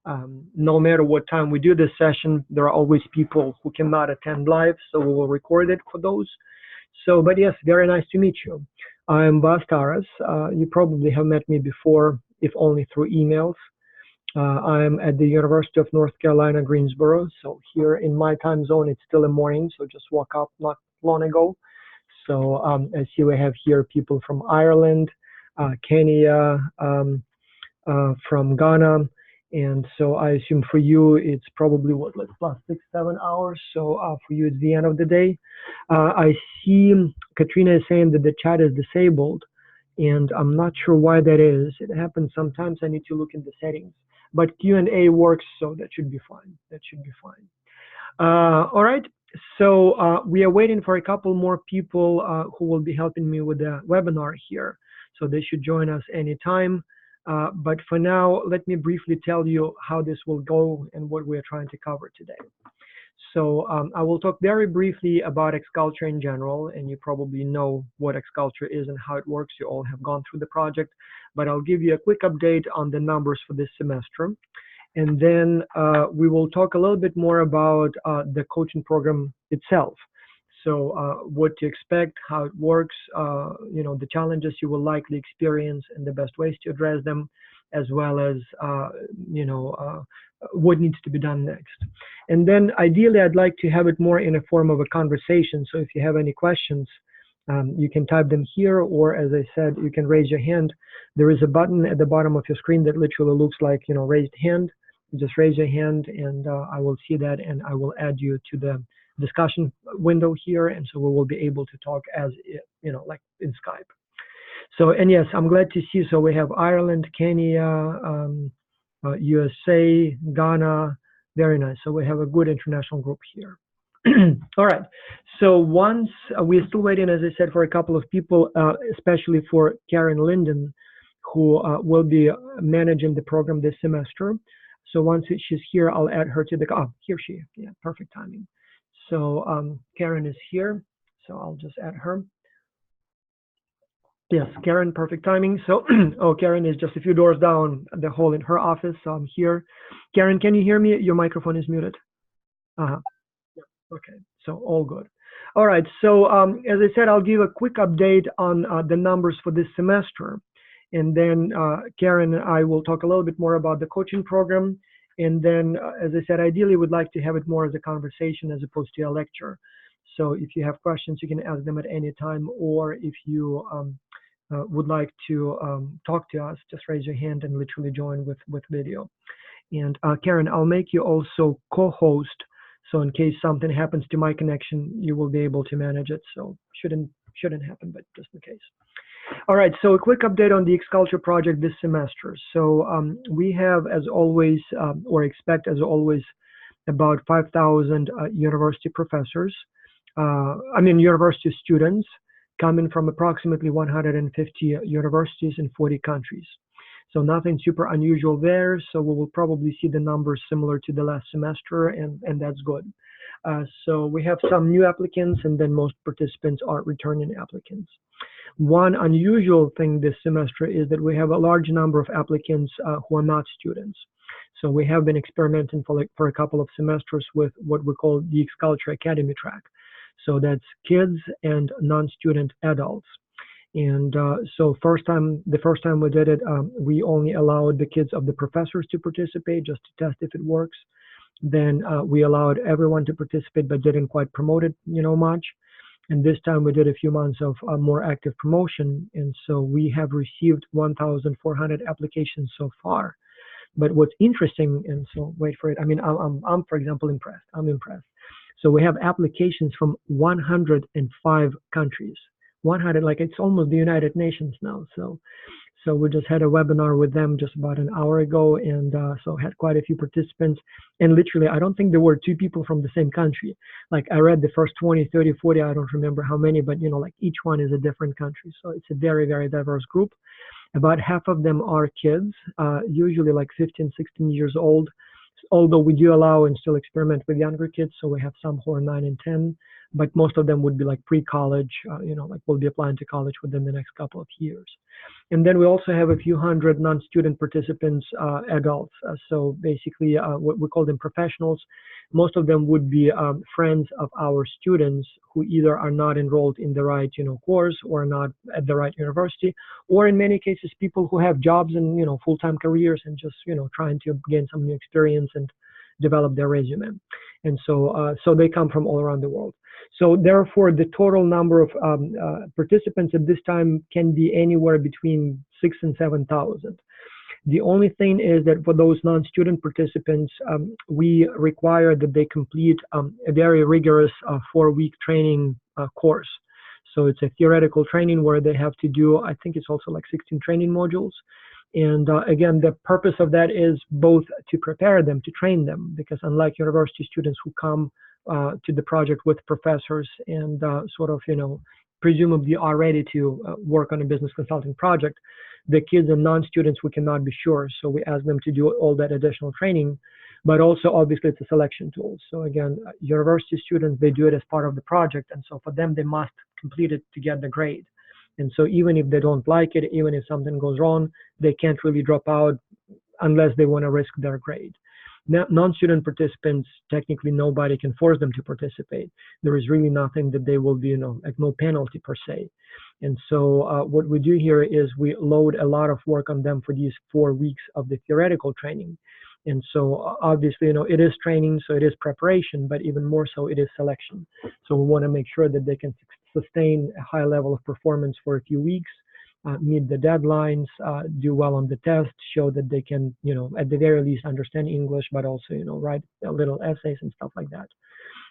No matter what time we do this session, there are always people who cannot attend live, so we will record it for those. So, but yes, very nice to meet you. I'm Bas Taras. You probably have met me before, if only through emails. I'm at the University of North Carolina, Greensboro. So here in my time zone, it's still in the morning, so just woke up not long ago. So as you have here people from Ireland, Kenya, from Ghana. And so I assume for you, it's probably what, like plus 6-7 hours. So for you, it's the end of the day. I see Katrina is saying that the chat is disabled, and I'm not sure why that is. It happens sometimes. I need to look in the settings, but Q&A works, so that should be fine. That should be fine. All right. So we are waiting for a couple more people who will be helping me with the webinar here. So they should join us anytime. But for now, let me briefly tell you how this will go and what we're trying to cover today. So I will talk very briefly about Xculture in general, and you probably know what Xculture is and how it works. You all have gone through the project, but I'll give you a quick update on the numbers for this semester. And then we will talk a little bit more about the coaching program itself. So what to expect, how it works, you know, the challenges you will likely experience and the best ways to address them, as well as, you know, what needs to be done next. And then ideally, I'd like to have it more in a form of a conversation. So if you have any questions, you can type them here, or as I said, you can raise your hand. There is a button at the bottom of your screen that literally looks like, you know, raised hand. Just raise your hand and I will see that, and I will add you to the discussion window here, and so we will be able to talk as, you know, like in Skype. So, and yes, I'm glad to see. So we have Ireland, Kenya, USA, Ghana. Very nice. So we have a good international group here. All right. So once we're still waiting, as I said, for a couple of people, especially for Karen Linden, who will be managing the program this semester. So once she's here, I'll add her to the, oh, here she is. Yeah, perfect timing. So Karen is here, so I'll just add her. Yes, Karen, perfect timing. So, oh, Karen is just a few doors down the hall in her office, so I'm here. Karen, can you hear me? Your microphone is muted. Yeah, okay, so all good. All right, so as I said, I'll give a quick update on the numbers for this semester. And then Karen and I will talk a little bit more about the coaching program. And then, as I said, ideally, we'd like to have it more as a conversation as opposed to a lecture. So if you have questions, you can ask them at any time, or if you would like to talk to us, just raise your hand and literally join with video. And Karen, I'll make you also co-host. So in case something happens to my connection, you will be able to manage it. So shouldn't happen, but just in case. All right, so a quick update on the Xculture project this semester. So we have, as always, or expect as always, about 5,000 university professors, university students coming from approximately 150 universities in 40 countries. So nothing super unusual there. So we will probably see the numbers similar to the last semester, and that's good. So we have some new applicants, and then most participants are returning applicants. One unusual thing this semester is that we have a large number of applicants who are not students. So we have been experimenting for a couple of semesters with what we call the Xculture Academy track. So that's kids and non-student adults. And so the first time we did it, we only allowed the kids of the professors to participate just to test if it works. Then we allowed everyone to participate, but didn't quite promote it, you know, much. And this time we did a few months of more active promotion. And so we have received 1,400 applications so far. But what's interesting, and so wait for it. I mean, I'm for example, impressed. I'm impressed. So we have applications from 105 countries. 100, like it's almost the United Nations now. So we just had a webinar with them just about an hour ago, and so had quite a few participants. And literally, I don't think there were two people from the same country. Like I read the first 20, 30, 40, I don't remember how many, but you know, like each one is a different country. So it's a very, very diverse group. About half of them are kids, usually like 15, 16 years old. Although we do allow and still experiment with younger kids. So we have some who are 9 and 10, but most of them would be like pre-college, like will be applying to college within the next couple of years. And then we also have a few hundred non-student participants, adults. So basically, what we call them professionals. Most of them would be friends of our students who either are not enrolled in the right, course, or not at the right university, or in many cases, people who have jobs and, full-time careers and just, trying to gain some new experience and develop their resume. And so they come from all around the world. So therefore, the total number of participants at this time can be anywhere between 6,000 and 7,000. The only thing is that for those non-student participants, we require that they complete a very rigorous 4-week training course. So it's a theoretical training where they have to do, I think it's also like 16 training modules. And again, the purpose of that is both to prepare them, to train them, because unlike university students who come to the project with professors and sort of, presumably are ready to work on a business consulting project, the kids and non-students, we cannot be sure. So we ask them to do all that additional training, but also obviously it's a selection tool. So again, university students, they do it as part of the project. And so for them, they must complete it to get the grade. And so even if they don't like it, even if something goes wrong, they can't really drop out unless they want to risk their grade. Now, non-student participants, technically nobody can force them to participate. There is really nothing that they will be, like no penalty per se. And so what we do here is we load a lot of work on them for these 4 weeks of the theoretical training. And so obviously, it is training, so it is preparation, but even more so, it is selection. So we want to make sure that they can sustain a high level of performance for a few weeks, meet the deadlines, do well on the test, show that they can, at the very least understand English, but also, write little essays and stuff like that.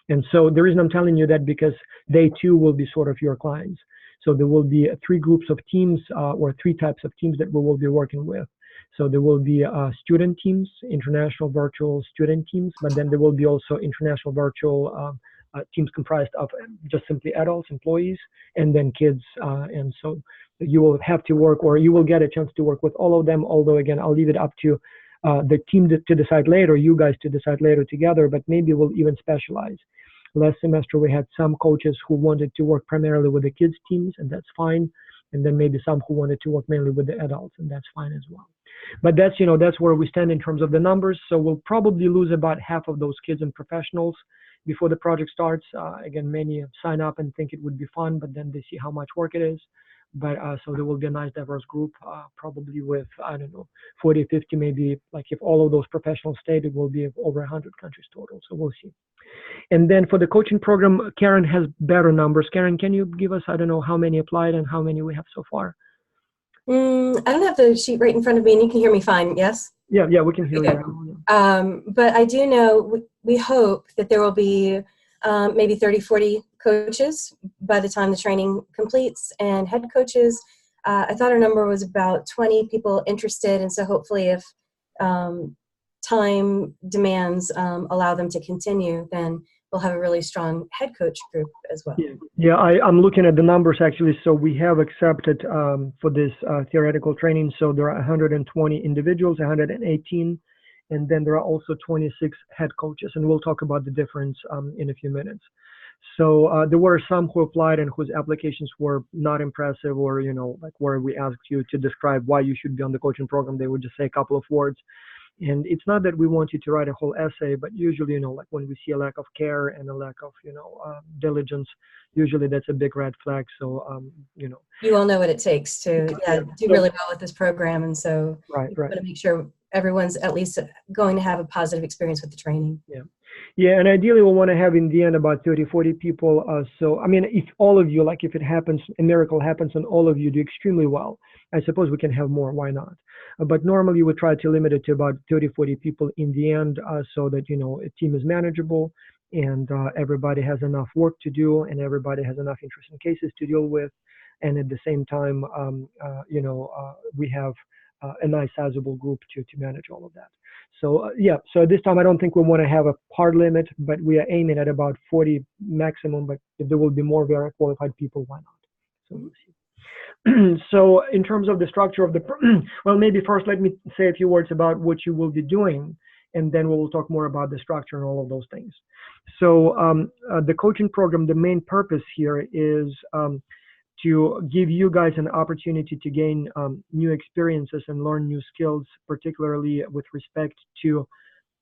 And so the reason I'm telling you that because they too will be sort of your clients. So there will be 3 groups of teams or 3 types of teams that we will be working with. So there will be student teams, international virtual student teams, but then there will be also international virtual teams comprised of just simply adults, employees, and then kids. And so you will have to work, or you will get a chance to work with all of them. Although again, I'll leave it up to the team to decide later, you guys to decide later together, but maybe we'll even specialize. Last semester, we had some coaches who wanted to work primarily with the kids teams, and that's fine. And then maybe some who wanted to work mainly with the adults, and that's fine as well. But that's, that's where we stand in terms of the numbers. So we'll probably lose about half of those kids and professionals before the project starts. Again, many sign up and think it would be fun, but then they see how much work it is. But so there will be a nice diverse group, probably with, 40, 50, maybe, like if all of those professionals stayed, it will be over 100 countries total. So we'll see. And then for the coaching program, Karen has better numbers. Karen, can you give us, how many applied and how many we have so far? I don't have the sheet right in front of me, and you can hear me fine, yes? Yeah, we can hear you. But I do know we hope that there will be maybe 30, 40 coaches by the time the training completes, and head coaches. I thought our number was about 20 people interested, and so hopefully if time demands allow them to continue, then we'll have a really strong head coach group as well. Yeah, I'm looking at the numbers actually. So we have accepted for this theoretical training. So there are 120 individuals, 118, and then there are also 26 head coaches. And we'll talk about the difference in a few minutes. So there were some who applied and whose applications were not impressive, or, like where we asked you to describe why you should be on the coaching program, they would just say a couple of words. And it's not that we want you to write a whole essay, but usually, like when we see a lack of care and a lack of, diligence, usually that's a big red flag. So, You all know what it takes to do really well with this program. And so we want to make sure everyone's at least going to have a positive experience with the training. Yeah, and ideally we'll want to have in the end about 30, 40 people. So, if all of you, like if it happens, a miracle happens and all of you do extremely well, I suppose we can have more, why not? But normally we try to limit it to about 30, 40 people in the end so that, a team is manageable and everybody has enough work to do and everybody has enough interesting cases to deal with. And at the same time, we have a nice sizable group to manage all of that. So so at this time, I don't think we want to have a hard limit, but we are aiming at about 40 maximum. But if there will be more very qualified people, why not? So we'll see. So in terms of the structure of the, well, maybe first let me say a few words about what you will be doing. and then we'll talk more about the structure and all of those things. So the coaching program, the main purpose here is to give you guys an opportunity to gain new experiences and learn new skills, particularly with respect to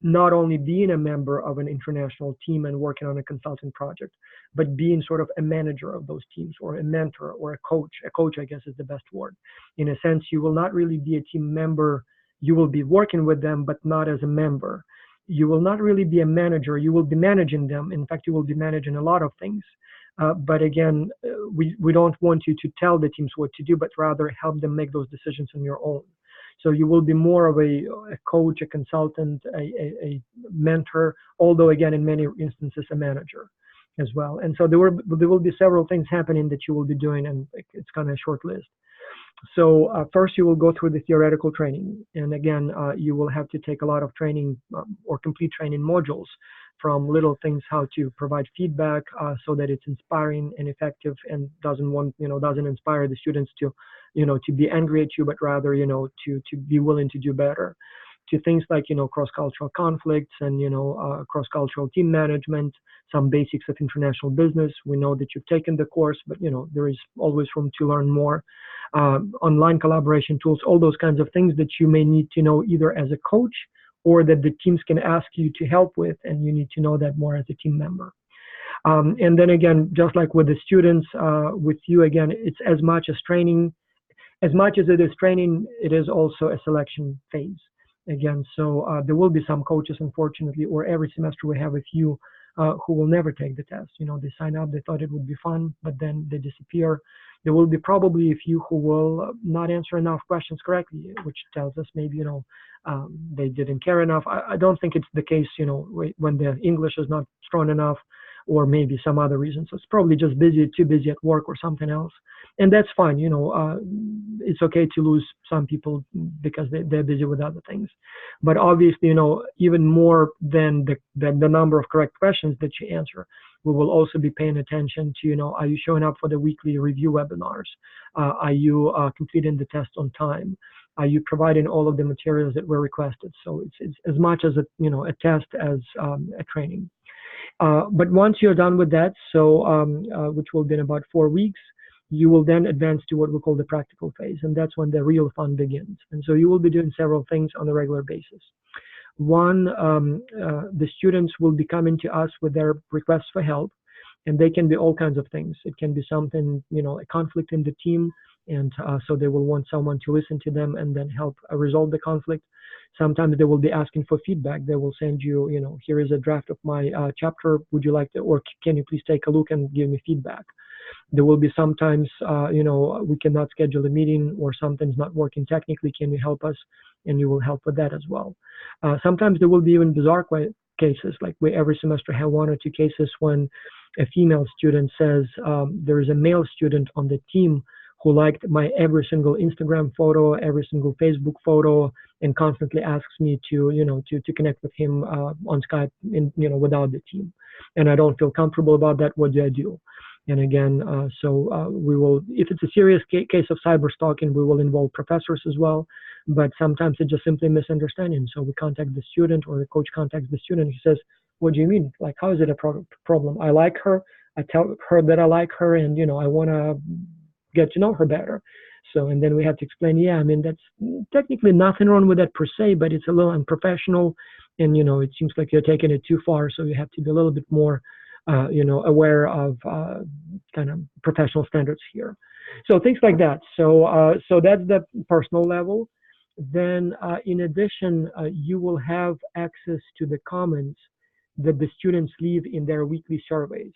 not only being a member of an international team and working on a consulting project, but being sort of a manager of those teams, or a mentor, or a coach. A coach, I guess, is the best word. In a sense, you will not really be a team member. You will be working with them, but not as a member. You will not really be a manager. You will be managing them. In fact, you will be managing a lot of things. But again, we don't want you to tell the teams what to do, but rather help them make those decisions on your own. So you will be more of a coach, a consultant, a mentor, although again, in many instances, a manager as well. And so there will be several things happening that you will be doing, and it's kind of a short list. So first, you will go through the theoretical training. And again, you will have to take a lot of training or complete training modules, from little things, how to provide feedback so that it's inspiring and effective, and doesn't inspire the students to, to be angry at you, but rather, to be willing to do better. To things like, cross-cultural conflicts and, cross-cultural team management, some basics of international business. We know that you've taken the course, but, there is always room to learn more. Online collaboration tools, all those kinds of things that you may need to know either as a coach, or that the teams can ask you to help with, and you need to know that more as a team member. And then again, just like with the students, with you, again, it's as much as training. As much as it is training, it is also a selection phase. Again, so there will be some coaches, unfortunately, or every semester we have a few who will never take the test. They sign up, they thought it would be fun, but then they disappear. There will be probably a few who will not answer enough questions correctly, which tells us maybe, they didn't care enough. I don't think it's the case, when the English is not strong enough, or maybe some other reason. So it's probably just too busy at work or something else. And that's fine. It's okay to lose some people because they're busy with other things. But obviously, even more than the number of correct questions that you answer, we will also be paying attention to, are you showing up for the weekly review webinars? Are you completing the test on time? Are you providing all of the materials that were requested? So it's as much as a test as a training. But once you're done with that, which will be in about 4 weeks, you will then advance to what we call the practical phase, and that's when the real fun begins. And so you will be doing several things on a regular basis. One, the students will be coming to us with their requests for help, and they can be all kinds of things. It can be something, a conflict in the team, and so they will want someone to listen to them and then help resolve the conflict. Sometimes they will be asking for feedback. They will send you, here is a draft of my chapter. Would you like to, or can you please take a look and give me feedback? There will be sometimes, we cannot schedule a meeting, or something's not working technically. Can you help us? And you will help with that as well. Sometimes there will be even bizarre cases, like we every semester have 1 or 2 cases when a female student says there is a male student on the team who liked my every single Instagram photo, every single Facebook photo, and constantly asks me to, to connect with him on Skype, without the team. And I don't feel comfortable about that. What do I do? And again, we will, if it's a serious case of cyber stalking, we will involve professors as well. But sometimes it's just simply misunderstanding. So we contact the student, or the coach contacts the student. He says, what do you mean? Like, how is it a problem? I like her. I tell her that I like her, and, I want to get to know her better. So, and then we have to explain, that's technically nothing wrong with that per se, but it's a little unprofessional, and, it seems like you're taking it too far. So you have to be a little bit more, aware of kind of professional standards here. So things like that. So that's the personal level. Then in addition, you will have access to the comments that the students leave in their weekly surveys.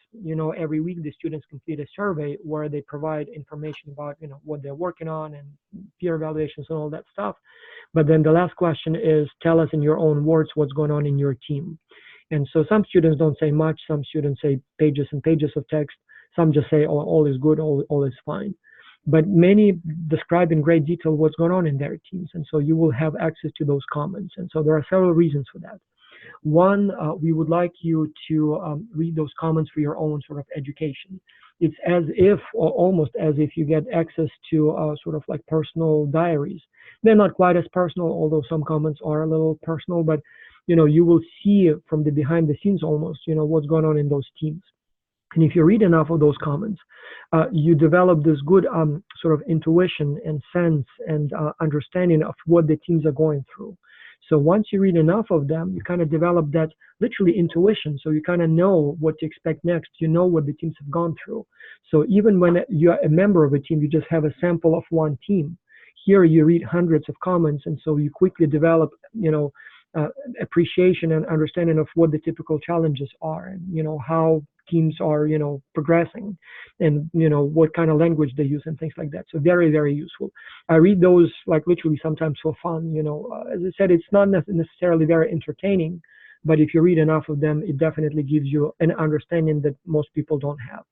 Every week the students complete a survey where they provide information about, what they're working on and peer evaluations and all that stuff. But then the last question is, tell us in your own words what's going on in your team. And so some students don't say much. Some students say pages and pages of text. Some just say, oh, all is good, all is fine. But many describe in great detail what's going on in their teams. And so you will have access to those comments. And so there are several reasons for that. One, we would like you to read those comments for your own sort of education. It's as if, or almost as if, you get access to sort of like personal diaries. They're not quite as personal, although some comments are a little personal, but you will see from the behind the scenes almost, what's going on in those teams. And if you read enough of those comments, you develop this good sort of intuition and sense and understanding of what the teams are going through. So once you read enough of them, you kind of develop that literally intuition. So you kind of know what to expect next. You know what the teams have gone through. So even when you're a member of a team, you just have a sample of one team. Here you read hundreds of comments, and so you quickly develop, appreciation and understanding of what the typical challenges are, and how teams are, progressing, and what kind of language they use and things like that. So very, very useful. I read those like literally sometimes for fun. As I said, it's not necessarily very entertaining, but if you read enough of them, it definitely gives you an understanding that most people don't have.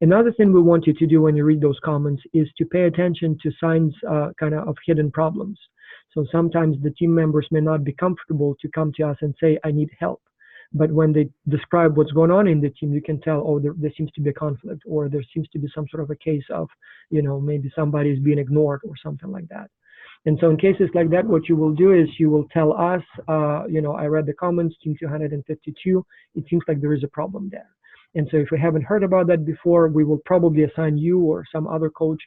Another thing we want you to do when you read those comments is to pay attention to signs kind of hidden problems. So sometimes the team members may not be comfortable to come to us and say, I need help. But when they describe what's going on in the team, you can tell, oh, there seems to be a conflict, or there seems to be some sort of a case of, maybe somebody is being ignored or something like that. And so in cases like that, what you will do is you will tell us, I read the comments, team 252, it seems like there is a problem there. And so if we haven't heard about that before, we will probably assign you or some other coach,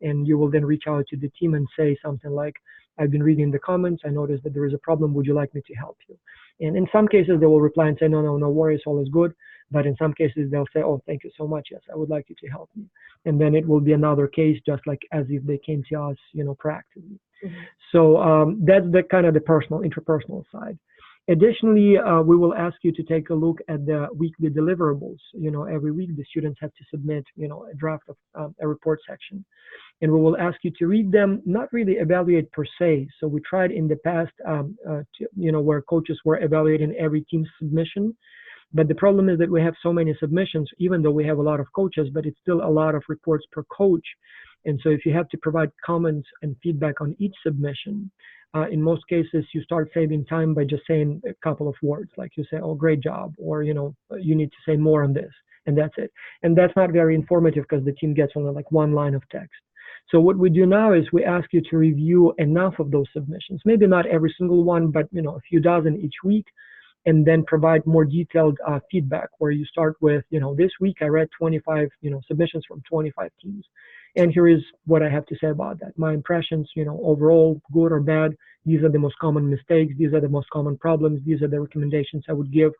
and you will then reach out to the team and say something like, I've been reading the comments, I noticed that there is a problem, would you like me to help you? And in some cases, they will reply and say, no worries, all is good. But in some cases, they'll say, oh, thank you so much, yes, I would like you to help me. And then it will be another case, just like as if they came to us, proactively. Mm-hmm. So that's the kind of the interpersonal side. Additionally, we will ask you to take a look at the weekly deliverables. Every week the students have to submit, a draft of a report section. And we will ask you to read them, not really evaluate per se. So we tried in the past, where coaches were evaluating every team's submission. But the problem is that we have so many submissions, even though we have a lot of coaches, but it's still a lot of reports per coach. And so if you have to provide comments and feedback on each submission, in most cases, you start saving time by just saying a couple of words, like you say, oh, great job, or, you need to say more on this, and that's it. And that's not very informative because the team gets only like one line of text. So what we do now is we ask you to review enough of those submissions, maybe not every single one, but, a few dozen each week, and then provide more detailed feedback where you start with, this week I read 25, submissions from 25 teams. And here is what I have to say about that. My impressions, overall, good or bad, these are the most common mistakes. These are the most common problems. These are the recommendations I would give.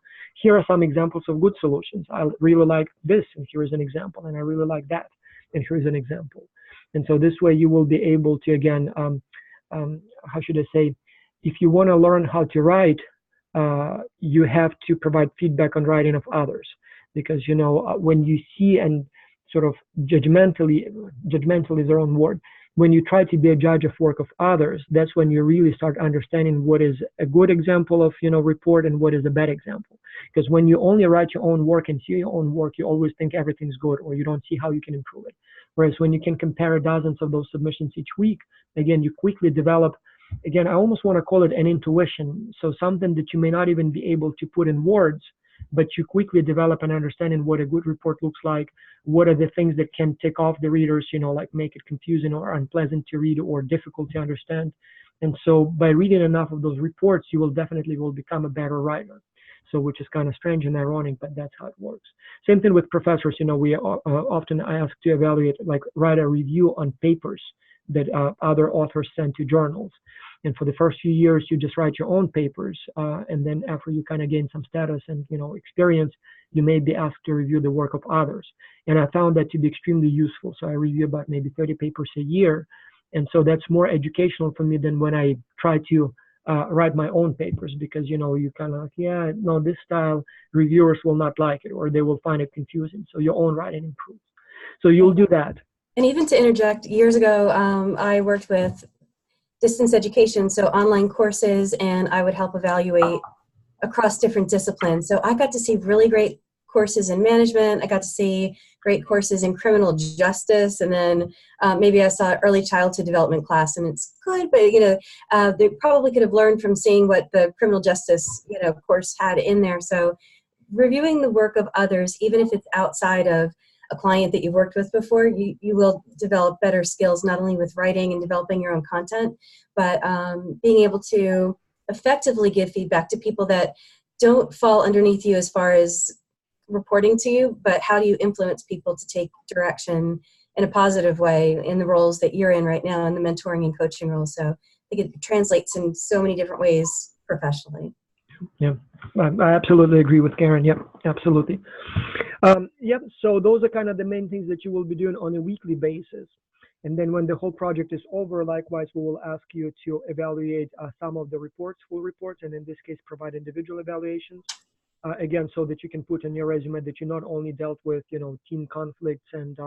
Here are some examples of good solutions. I really like this, and here is an example. And I really like that, and here is an example. And so this way you will be able to, again, how should I say, if you want to learn how to write, you have to provide feedback on writing of others. Because, when you see and sort of judgmentally is the wrong word, when you try to be a judge of work of others, that's when you really start understanding what is a good example of, report and what is a bad example. Because when you only write your own work and see your own work, you always think everything's good, or you don't see how you can improve it. Whereas when you can compare dozens of those submissions each week, again, you quickly develop, again, I almost want to call it an intuition. So something that you may not even be able to put in words, but you quickly develop an understanding what a good report looks like, what are the things that can tick off the readers, like make it confusing or unpleasant to read or difficult to understand. And so by reading enough of those reports, you will definitely become a better writer. So which is kind of strange and ironic, but that's how it works. Same thing with professors. We often ask to evaluate, like write a review on papers that other authors send to journals. And for the first few years, you just write your own papers. And then after you kind of gain some status and, experience, you may be asked to review the work of others. And I found that to be extremely useful. So I review about maybe 30 papers a year. And so that's more educational for me than when I try to write my own papers, because, you kind of like, this style, reviewers will not like it, or they will find it confusing. So your own writing improves. So you'll do that. And even to interject, years ago, I worked with distance education, so online courses, and I would help evaluate across different disciplines. So I got to see really great courses in management. I got to see great courses in criminal justice, and then maybe I saw early childhood development class, and it's good, but they probably could have learned from seeing what the criminal justice course had in there. So reviewing the work of others, even if it's outside of a client that you've worked with before, you will develop better skills, not only with writing and developing your own content, but being able to effectively give feedback to people that don't fall underneath you as far as reporting to you, but how do you influence people to take direction in a positive way in the roles that you're in right now, in the mentoring and coaching roles. So I think it translates in so many different ways professionally. Yeah, I absolutely agree with Karen. Yep, absolutely. Yep, so those are kind of the main things that you will be doing on a weekly basis. And then when the whole project is over, likewise, we will ask you to evaluate some of the reports, full reports, and in this case, provide individual evaluations. Again, so that you can put in your resume that you not only dealt with, team conflicts and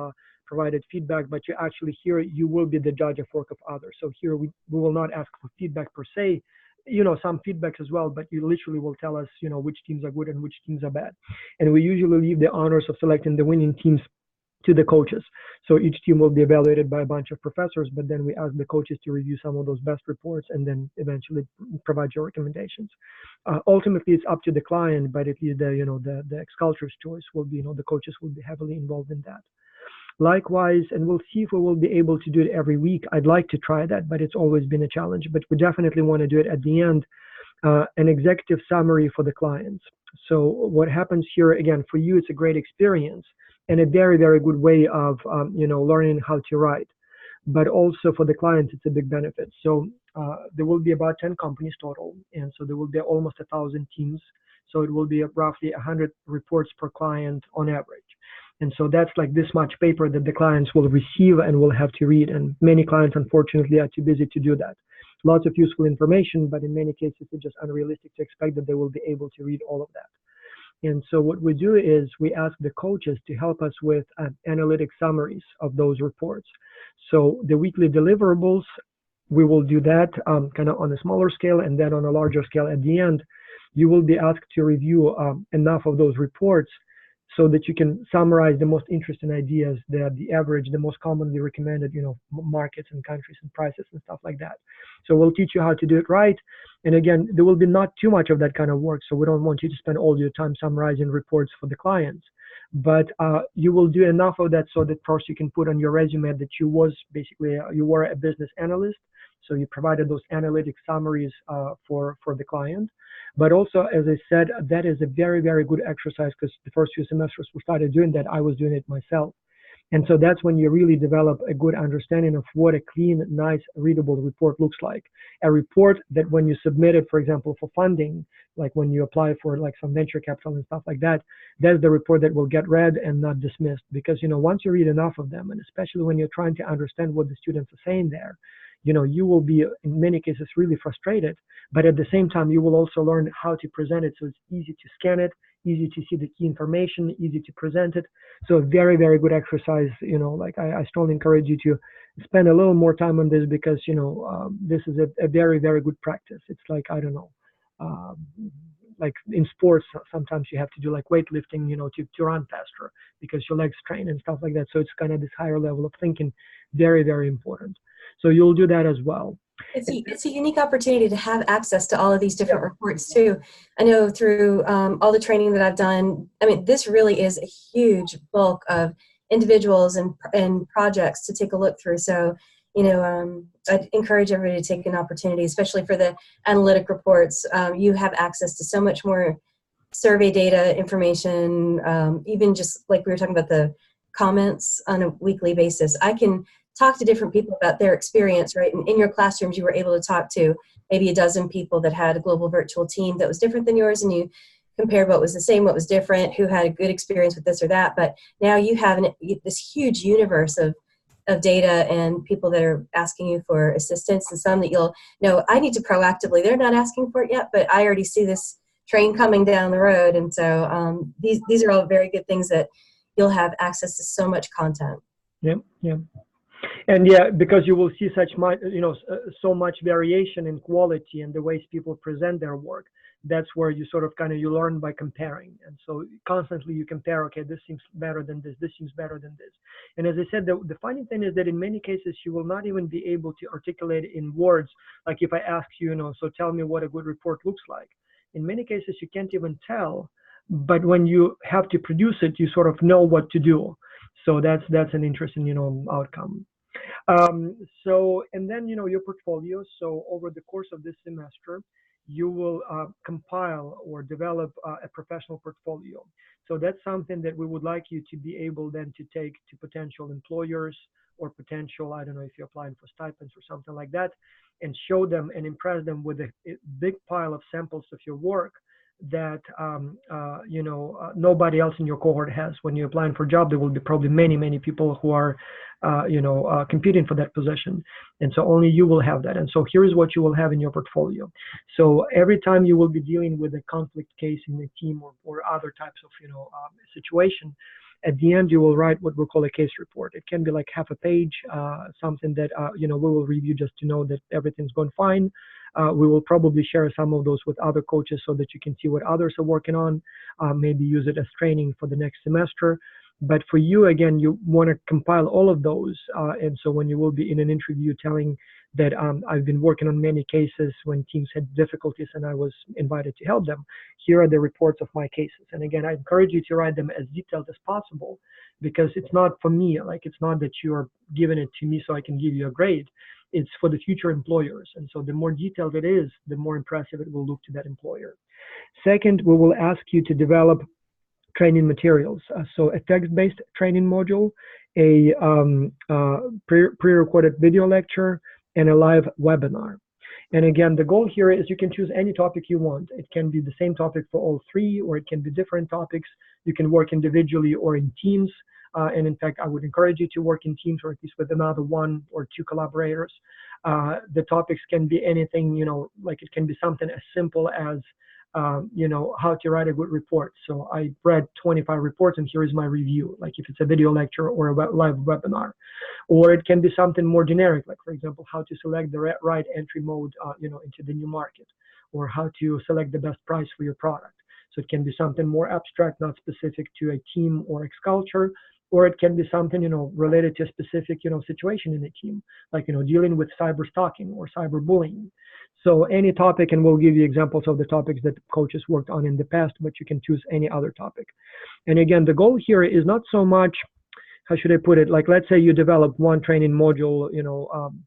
provided feedback, but you actually here, you will be the judge of work of others. So here we will not ask for feedback per se, some feedbacks as well, but you literally will tell us, which teams are good and which teams are bad. And we usually leave the honors of selecting the winning teams to the coaches. So each team will be evaluated by a bunch of professors, but then we ask the coaches to review some of those best reports and then eventually provide your recommendations. Ultimately, it's up to the client, but at least the sculptor's choice will be, the coaches will be heavily involved in that. Likewise, and we'll see if we will be able to do it every week. I'd like to try that, but it's always been a challenge. But we definitely want to do it at the end, an executive summary for the clients. So what happens here, again, for you, it's a great experience and a very, very good way of, learning how to write. But also for the clients, it's a big benefit. So there will be about 10 companies total. And so there will be almost 1,000 teams. So it will be roughly 100 reports per client on average. And so that's like this much paper that the clients will receive and will have to read. And many clients, unfortunately, are too busy to do that. Lots of useful information, but in many cases, it's just unrealistic to expect that they will be able to read all of that. And so what we do is we ask the coaches to help us with analytic summaries of those reports. So the weekly deliverables, we will do that kind of on a smaller scale, and then on a larger scale at the end, you will be asked to review enough of those reports so that you can summarize the most interesting ideas, the average, the most commonly recommended, markets and countries and prices and stuff like that. So we'll teach you how to do it right. And again, there will be not too much of that kind of work. So we don't want you to spend all your time summarizing reports for the clients. But you will do enough of that so that first you can put on your resume that you were a business analyst. So you provided those analytic summaries for the client. But also, as I said, that is a very, very good exercise because the first few semesters we started doing that, I was doing it myself. And so that's when you really develop a good understanding of what a clean, nice, readable report looks like. A report that when you submit it, for example, for funding, like when you apply for like some venture capital and stuff like that, that's the report that will get read and not dismissed. Because, once you read enough of them, and especially when you're trying to understand what the students are saying there, you will be in many cases really frustrated, but at the same time, you will also learn how to present it. So it's easy to scan it, easy to see the key information, easy to present it. So a very, very good exercise, I strongly encourage you to spend a little more time on this because, this is a very, very good practice. It's like, I don't know, like in sports, sometimes you have to do like weightlifting, to run faster because your legs strain and stuff like that. So it's kind of this higher level of thinking, very, very important. So you'll do that as well. It's a unique opportunity to have access to all of these different reports too. I know through all the training that I've done, this really is a huge bulk of individuals and projects to take a look through. So, I'd encourage everybody to take an opportunity, especially for the analytic reports. You have access to so much more survey data information, even just like we were talking about the comments on a weekly basis. I can talk to different people about their experience, right? And in your classrooms, you were able to talk to maybe a dozen people that had a global virtual team that was different than yours, and you compared what was the same, what was different, who had a good experience with this or that. But now you have this huge universe of data and people that are asking you for assistance, and some that you'll know, I need to proactively, they're not asking for it yet, but I already see this train coming down the road. And so these are all very good things that you'll have access to so much content. Yeah, yeah. And yeah, because you will see so much variation in quality and the ways people present their work. That's where you sort of you learn by comparing. And so constantly you compare, okay, this seems better than this seems better than this. And as I said, the funny thing is that in many cases, you will not even be able to articulate in words. Like if I ask you, so tell me what a good report looks like. In many cases, you can't even tell. But when you have to produce it, you sort of know what to do. So that's an interesting, outcome. And then, your portfolio. So over the course of this semester, you will compile or develop a professional portfolio. So that's something that we would like you to be able then to take to potential employers or potential, I don't know if you're applying for stipends or something like that, and show them and impress them with a big pile of samples of your work that nobody else in your cohort has. When you're applying for a job, there will be probably many people who are competing for that position, and so only you will have that. And so here's what you will have in your portfolio. So every time you will be dealing with a conflict case in the team or other types of situation, at the end you will write what we call a case report. It can be like half a page, something that we will review just to know that everything's going fine. We will probably share some of those with other coaches so that you can see what others are working on, maybe use it as training for the next semester. But for you, again, you want to compile all of those. And so when you will be in an interview telling that I've been working on many cases when teams had difficulties and I was invited to help them, here are the reports of my cases. And again, I encourage you to write them as detailed as possible, because it's not for me, like it's not that you're giving it to me so I can give you a grade. It's for the future employers. And so the more detailed it is, the more impressive it will look to that employer. Second, we will ask you to develop training materials. So a text-based training module, a pre-recorded video lecture, and a live webinar. And again, the goal here is you can choose any topic you want. It can be the same topic for all three, or it can be different topics. You can work individually or in teams. And in fact, I would encourage you to work in teams, or at least with another one or two collaborators. The topics can be anything, like it can be something as simple as how to write a good report. So I read 25 reports and here is my review, like if it's a video lecture or a live webinar. Or it can be something more generic, like for example, how to select the right entry mode, into the new market, or how to select the best price for your product. So it can be something more abstract, not specific to a team or culture, or it can be something, related to a specific, situation in a team, like, dealing with cyber stalking or cyberbullying. So any topic, and we'll give you examples of the topics that coaches worked on in the past, but you can choose any other topic. And again, the goal here is not so much, how should I put it? Like, let's say you develop one training module,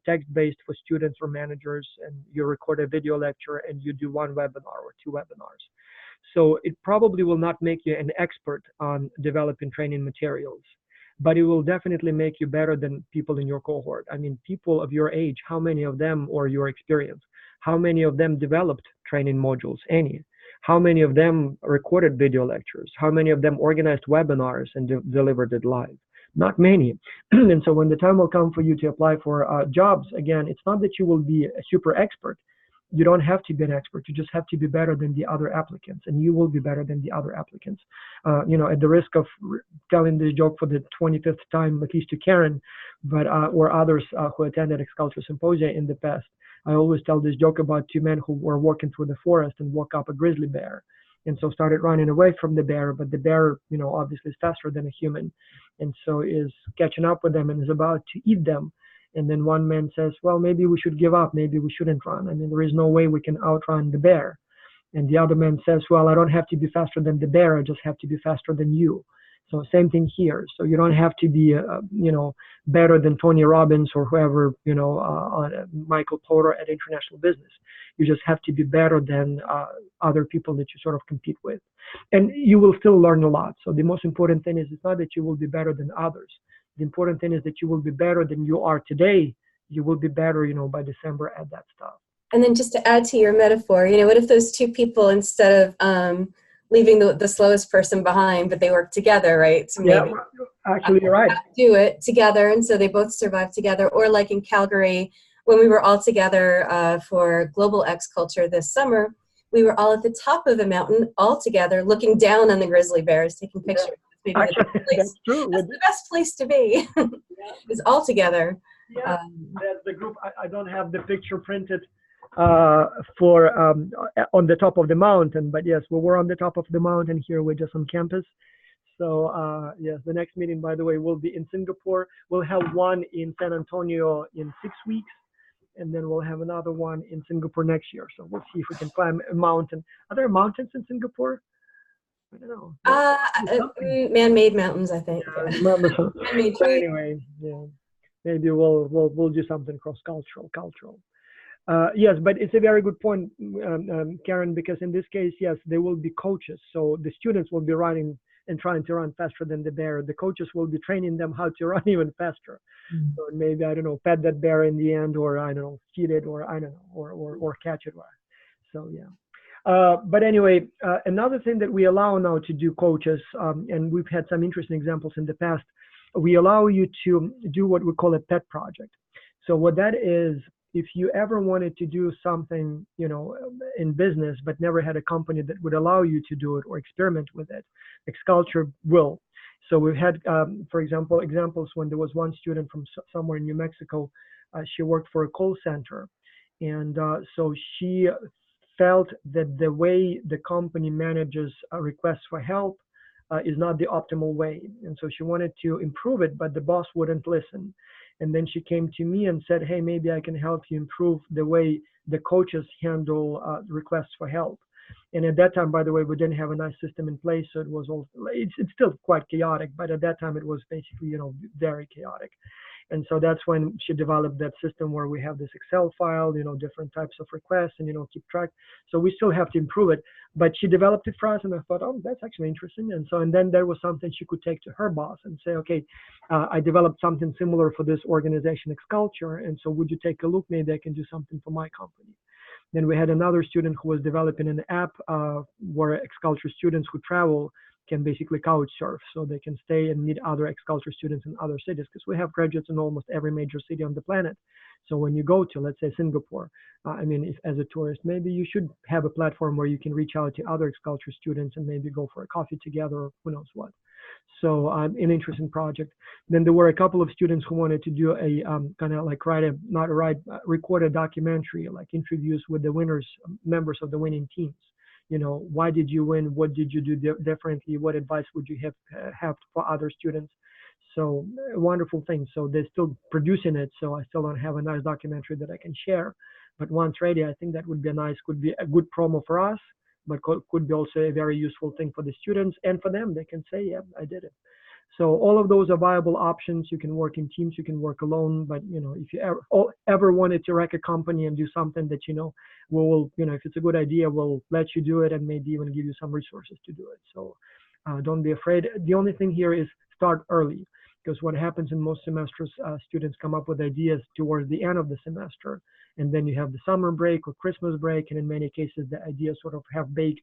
text-based for students or managers, and you record a video lecture and you do one webinar or two webinars. So it probably will not make you an expert on developing training materials, but it will definitely make you better than people in your cohort. I mean, people of your age, how many of them, or your experience, how many of them developed training modules? Any? How many of them recorded video lectures? How many of them organized webinars and delivered it live? Not many. And so when the time will come for you to apply for jobs, again, it's not that you will be a super expert. You don't have to be an expert. You just have to be better than the other applicants, and you will be better than the other applicants. At the risk of telling this joke for the 25th time, at least to Karen, but or others who attended X-Culture Symposia in the past, I always tell this joke about two men who were walking through the forest and woke up a grizzly bear, and so started running away from the bear. But the bear, obviously is faster than a human, and so is catching up with them and is about to eat them. And then one man says, well, maybe we should give up. Maybe we shouldn't run. I mean, there is no way we can outrun the bear. And the other man says, well, I don't have to be faster than the bear. I just have to be faster than you. So same thing here. So you don't have to be, better than Tony Robbins or whoever, Michael Porter at International Business. You just have to be better than other people that you sort of compete with. And you will still learn a lot. So the most important thing is, it's not that you will be better than others. The important thing is that you will be better than you are today. You will be better, by December at that stuff. And then just to add to your metaphor, what if those two people, instead of leaving the slowest person behind, but they work together, right? So maybe actually, you're right. Do it together, and so they both survive together. Or like in Calgary, when we were all together for Global X Culture this summer, we were all at the top of the mountain, all together, looking down on the grizzly bears, taking pictures. Maybe actually, that's true. That's the best place to be, is all together. Yeah, that's the group. I don't have the picture printed for on the top of the mountain, but yes, we were on the top of the mountain. Here we're just on campus. So yes, the next meeting, by the way, will be in Singapore. We'll have one in San Antonio in 6 weeks, and then we'll have another one in Singapore next year. So we'll see if we can climb a mountain. Are there mountains in Singapore? I don't know. Man-made mountains, I think. Man-made. But anyway, yeah, maybe we'll do something cross-cultural. Yes, but it's a very good point, Karen, because in this case, yes, they will be coaches. So the students will be running and trying to run faster than the bear. The coaches will be training them how to run even faster. So maybe, I don't know, pet that bear in the end, or I don't know, feed it, or I don't know, or catch it. So yeah. But anyway, another thing that we allow now to do, coaches, and we've had some interesting examples in the past, we allow you to do what we call a pet project. So what that is, if you ever wanted to do something, you know, in business, but never had a company that would allow you to do it or experiment with it, Xculture will. So we've had, for example, examples when there was one student from somewhere in New Mexico. She worked for a call center. And so she felt that the way the company manages requests for help is not the optimal way. And so she wanted to improve it, but the boss wouldn't listen. And then she came to me and said, hey, maybe I can help you improve the way the coaches handle requests for help. And at that time, by the way, we didn't have a nice system in place. So it was all, it's still quite chaotic, but at that time it was basically, you know, very chaotic. And so that's when she developed that system where we have this Excel file, you know, different types of requests and, you know, keep track. So we still have to improve it, but she developed it for us. And I thought, oh, that's actually interesting. And so, and then there was something she could take to her boss and say, okay, I developed something similar for this organization, Xculture. And so would you take a look? Maybe I can do something for my company. Then we had another student who was developing an app where Xculture students who travel can basically couch surf, so they can stay and meet other Xculture students in other cities, because we have graduates in almost every major city on the planet. So when you go to, let's say, Singapore, I mean, if, as a tourist, maybe you should have a platform where you can reach out to other Xculture students and maybe go for a coffee together, or who knows what. So an interesting project. Then there were a couple of students who wanted to do a kind of like record a documentary, like interviews with the winners, members of the winning teams. You know, why did you win? What did you do differently? What advice would you have for other students? So a wonderful thing. So they're still producing it. So I still don't have a nice documentary that I can share. But once ready, I think that would be could be a good promo for us, but could be also a very useful thing for the students and for them. They can say, yeah, I did it. So all of those are viable options. You can work in teams, you can work alone, but you know, if you ever wanted to wreck a company and do something that, you know, we'll, you know, if it's a good idea, we'll let you do it and maybe even give you some resources to do it. So don't be afraid. The only thing here is start early, because what happens in most semesters, students come up with ideas towards the end of the semester, and then you have the summer break or Christmas break, and in many cases the idea sort of half-baked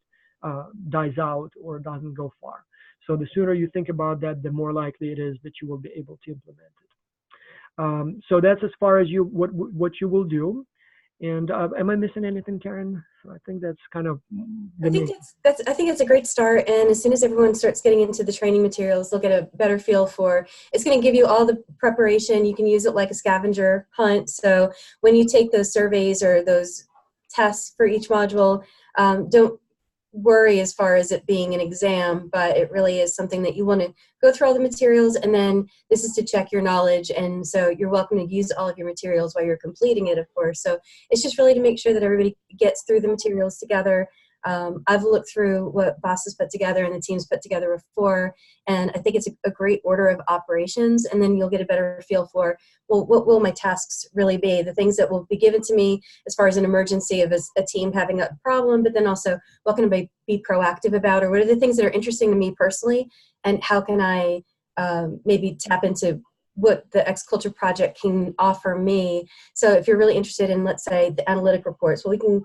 dies out or doesn't go far. So the sooner you think about that, the more likely it is that you will be able to implement it. So that's as far as what you will do. And am I missing anything, Karen? I think that's kind of I think it's a great start. And as soon as everyone starts getting into the training materials, they'll get a better feel for. It's going to give you all the preparation. You can use it like a scavenger hunt. So when you take those surveys or those tests for each module, don't worry as far as it being an exam, but it really is something that you want to go through all the materials, and then this is to check your knowledge, and so you're welcome to use all of your materials while you're completing it, of course. So it's just really to make sure that everybody gets through the materials together. I've looked through what Boss has put together and the team's put together before, and I think it's a great order of operations, and then you'll get a better feel for, well, what will my tasks really be? The things that will be given to me as far as an emergency of a team having a problem, but then also what can I be proactive about, or what are the things that are interesting to me personally, and how can I maybe tap into what the Xculture project can offer me. So if you're really interested in, let's say, the analytic reports, well, we can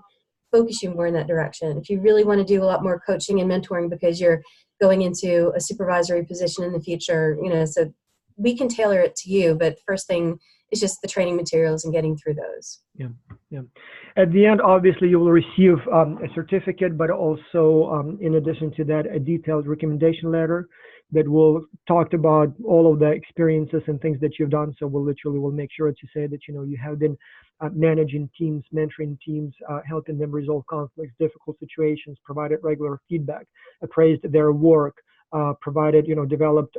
focus you more in that direction. If you really want to do a lot more coaching and mentoring because you're going into a supervisory position in the future, you know, so we can tailor it to you, but first thing is just the training materials and getting through those. Yeah, yeah. At the end, obviously, you will receive a certificate, but also, in addition to that, a detailed recommendation letter that will talk about all of the experiences and things that you've done. So we'll make sure to say that, you know, you have been managing teams, mentoring teams, helping them resolve conflicts, difficult situations, provided regular feedback, appraised their work, provided, you know, developed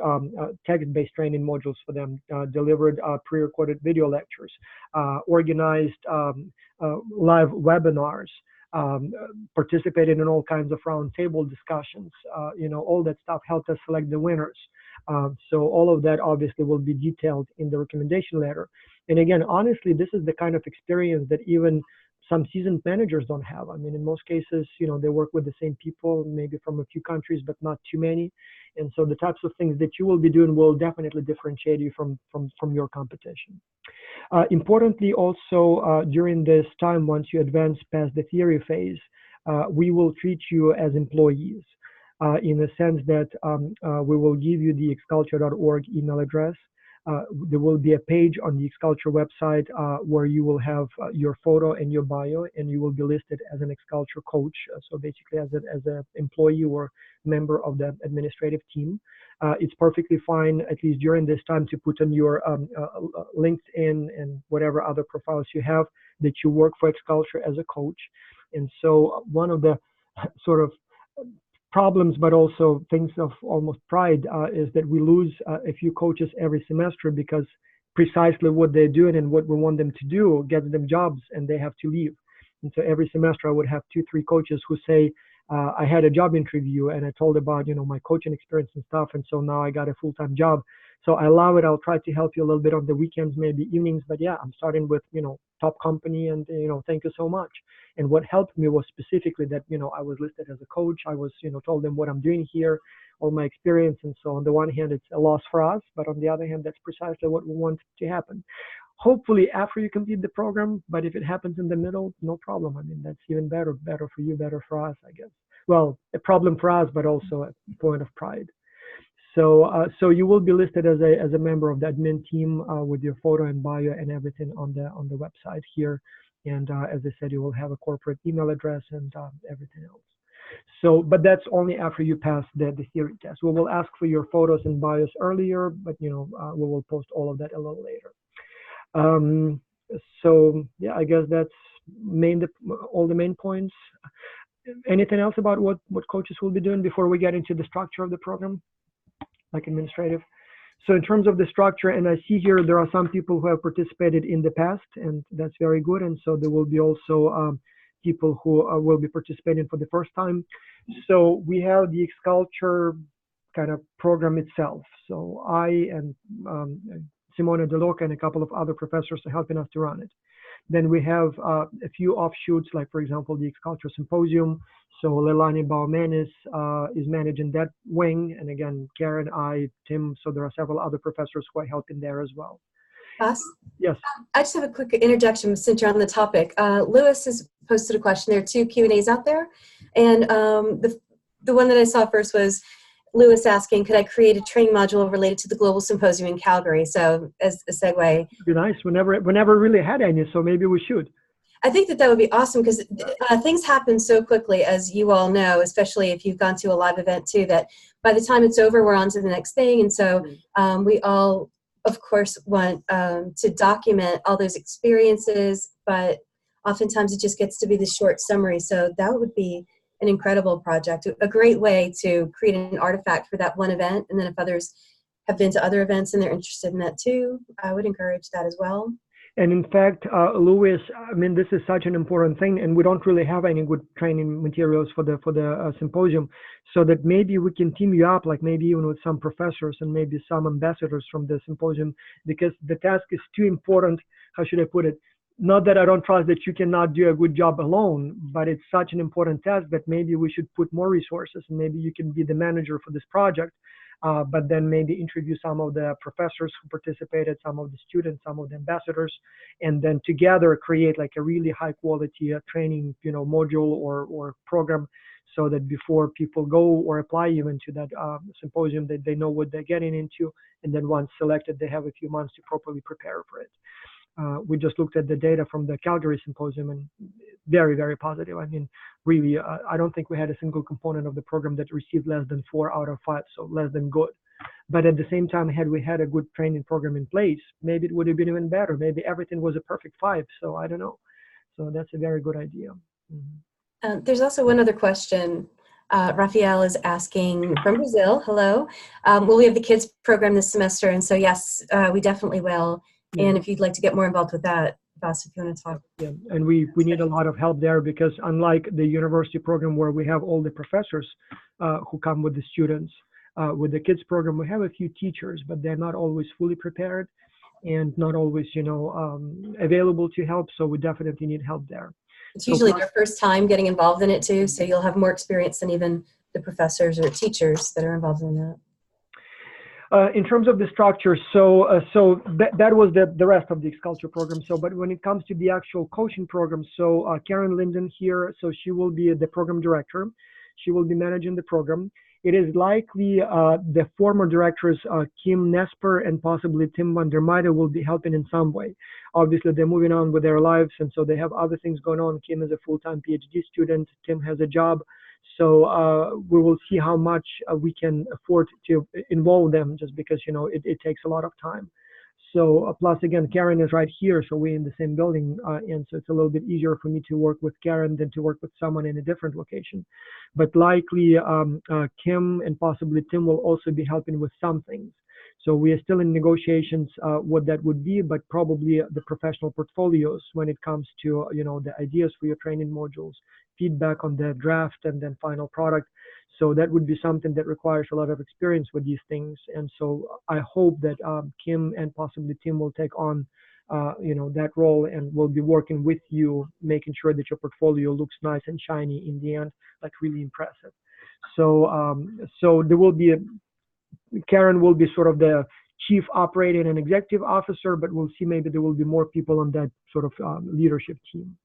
text-based training modules for them, delivered pre-recorded video lectures, organized live webinars, participated in all kinds of roundtable discussions, you know, all that stuff helped us select the winners. So all of that obviously will be detailed in the recommendation letter. And again, honestly, this is the kind of experience that even some seasoned managers don't have. I mean, in most cases, they work with the same people, maybe from a few countries, but not too many. And so the types of things that you will be doing will definitely differentiate you from your competition. Importantly, also, during this time, once you advance past the theory phase, we will treat you as employees in the sense that we will give you the xculture.org email address. There will be a page on the xculture website where you will have your photo and your bio, and you will be listed as an xculture coach. So basically, as an employee or member of the administrative team. It's perfectly fine, at least during this time, to put on your LinkedIn and whatever other profiles you have that you work for xculture as a coach. And so one of the sort of problems, but also things of almost pride, is that we lose a few coaches every semester because precisely what they're doing and what we want them to do gets them jobs and they have to leave. And so every semester I would have 2-3 coaches who say, I had a job interview and I told about, my coaching experience and stuff. And so now I got a full-time job. So I love it. I'll try to help you a little bit on the weekends, maybe evenings. But yeah, I'm starting with, top company and, thank you so much. And what helped me was specifically that, I was listed as a coach. I was, told them what I'm doing here, all my experience. And so on the one hand, it's a loss for us. But on the other hand, that's precisely what we want to happen. Hopefully after you complete the program, but if it happens in the middle, no problem. I mean, that's even better for you, better for us, I guess. Well, a problem for us, but also a point of pride. So you will be listed as a member of the admin team with your photo and bio and everything on the website here. And as I said, you will have a corporate email address and everything else. So, but that's only after you pass the theory test. We will ask for your photos and bios earlier, but we will post all of that a little later. So yeah, I guess that's all the main points. Anything else about what coaches will be doing before we get into the structure of the program, like administrative? So in terms of the structure, and I see here there are some people who have participated in the past, and that's very good. And so there will be also people who will be participating for the first time. So we have the xculture kind of program itself. So I and Simona DeLoca and a couple of other professors are helping us to run it. Then we have a few offshoots, like, for example, the xculture Symposium. So Leilani Baumanis is managing that wing. And again, Karen, I, Tim, so there are several other professors who are helping there as well. Boss? Yes. I just have a quick interjection since you're on the topic. Lewis has posted a question. There are 2 Q&As out there. And the one that I saw first was Lewis asking, could I create a training module related to the Global Symposium in Calgary? So as a segue. It'd be nice. We never really had any, so maybe we should. I think that would be awesome because things happen so quickly, as you all know, especially if you've gone to a live event too, that by the time it's over, we're on to the next thing. And so we all, of course, want to document all those experiences, but oftentimes it just gets to be the short summary. So that would be an incredible project, a great way to create an artifact for that one event. And then if others have been to other events and they're interested in that too, I would encourage that as well. And in fact, Louis, I mean, this is such an important thing, and we don't really have any good training materials for the symposium, so that maybe we can team you up, like maybe even with some professors and maybe some ambassadors from the symposium, because the task is too important. How should I put it? Not that I don't trust that you cannot do a good job alone, but it's such an important task that maybe we should put more resources, and maybe you can be the manager for this project. But then maybe introduce some of the professors who participated, some of the students, some of the ambassadors, and then together create like a really high quality training, module or program, so that before people go or apply even to that symposium, that they know what they're getting into, and then once selected, they have a few months to properly prepare for it. We just looked at the data from the Calgary Symposium, and very, very positive. I mean, really, I don't think we had a single component of the program that received less than 4 out of 5, so less than good. But at the same time, had we had a good training program in place, maybe it would have been even better. Maybe everything was a perfect 5, so I don't know. So that's a very good idea. Mm-hmm. There's also one other question. Rafael is asking from Brazil, hello, will we have the kids program this semester? And so yes, we definitely will. Yeah. And if you'd like to get more involved with that, Vas, if you want to talk. Yeah, and we need a lot of help there, because unlike the university program where we have all the professors who come with the students, with the kids program, we have a few teachers, but they're not always fully prepared and not always, available to help. So we definitely need help there. It's So usually their first time getting involved in it too, so you'll have more experience than even the professors or teachers that are involved in that. in terms of the structure, so that was the rest of the Sculpture program. So, but when it comes to the actual coaching program, so Karen Linden here, so she will be the program director. She will be managing the program. It is likely the former directors, Kim Nesper and possibly Tim van der Meijden, will be helping in some way. Obviously, they're moving on with their lives, and so they have other things going on. Kim is a full-time PhD student. Tim has a job. So we will see how much we can afford to involve them, just because, you know, it takes a lot of time. So plus, again, Karen is right here, so we're in the same building, and so it's a little bit easier for me to work with Karen than to work with someone in a different location. But likely Kim and possibly Tim will also be helping with some things. So we are still in negotiations what that would be, but probably the professional portfolios when it comes to, you know, the ideas for your training modules, feedback on the draft, and then final product. So that would be something that requires a lot of experience with these things. And so I hope that Kim and possibly Tim will take on, you know, that role, and will be working with you, making sure that your portfolio looks nice and shiny in the end, like really impressive. So there will be Karen will be sort of the chief operating and executive officer, but we'll see, maybe there will be more people on that sort of leadership team.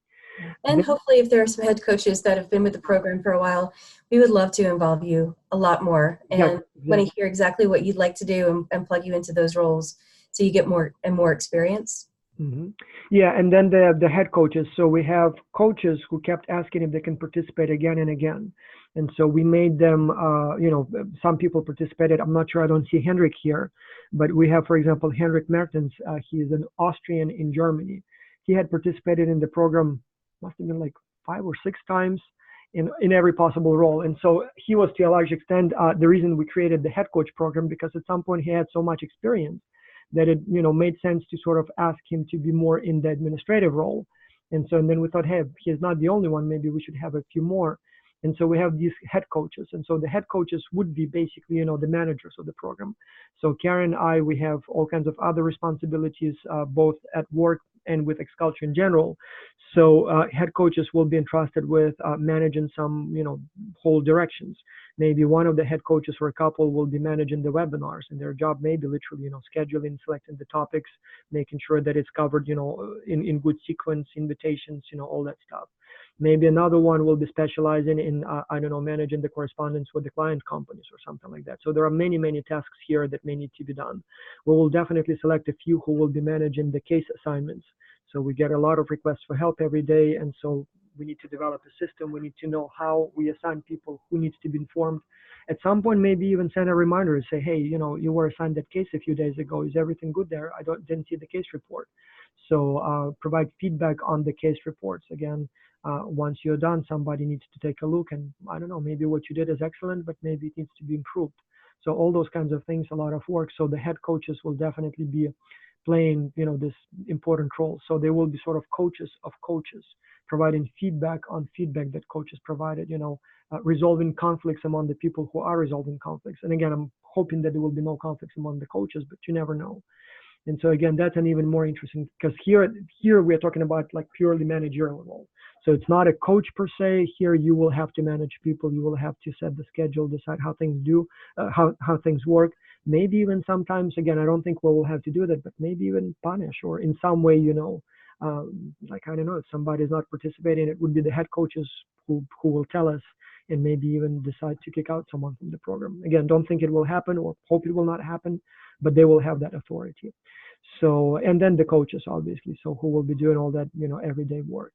And hopefully, if there are some head coaches that have been with the program for a while, we would love to involve you a lot more, and want to hear exactly what you'd like to do, and plug you into those roles so you get more and more experience. Mm-hmm. Yeah, and then the head coaches. So we have coaches who kept asking if they can participate again and again. And so we made them, you know, some people participated. I'm not sure, I don't see Henrik here, but we have, for example, Henrik Mertens. He is an Austrian in Germany. He had participated in the program, must have been like 5 or 6 times in every possible role. And so he was, to a large extent, the reason we created the head coach program, because at some point he had so much experience that it, you know, made sense to sort of ask him to be more in the administrative role. And then we thought, hey, he's not the only one, maybe we should have a few more. And so we have these head coaches. And so the head coaches would be basically, you know, the managers of the program. So Karen and we have all kinds of other responsibilities, both at work and with Xculture in general. So head coaches will be entrusted with managing some, you know, whole directions. Maybe one of the head coaches for a couple will be managing the webinars, and their job may be literally, you know, scheduling, selecting the topics, making sure that it's covered, you know, in good sequence, invitations, you know, all that stuff. Maybe another one will be specializing in, I don't know, managing the correspondence with the client companies or something like that. So there are many, many tasks here that may need to be done. We will definitely select a few who will be managing the case assignments. So we get a lot of requests for help every day, and so we need to develop a system. We need to know how we assign people, who needs to be informed. At some point, maybe even send a reminder and say, hey, you know, you were assigned that case a few days ago. Is everything good there? Didn't see the case report. So provide feedback on the case reports. Again, once you're done, somebody needs to take a look, and I don't know, maybe what you did is excellent, but maybe it needs to be improved. So all those kinds of things, a lot of work. So the head coaches will definitely be playing, you know, this important role. So they will be sort of coaches of coaches, providing feedback on feedback that coaches provided, you know, resolving conflicts among the people who are resolving conflicts. And again, I'm hoping that there will be no conflicts among the coaches, but you never know. And so again, that's an even more interesting, because here we're talking about like purely managerial role. So it's not a coach per se. Here you will have to manage people. You will have to set the schedule, decide how things how things work. Maybe even sometimes, again, I don't think we will have to do that, but maybe even punish, or in some way, you know, like, I don't know, if somebody is not participating, it would be the head coaches who will tell us, and maybe even decide to kick out someone from the program. Again, don't think it will happen, or hope it will not happen, but they will have that authority. So, and then the coaches, obviously, so who will be doing all that, you know, everyday work.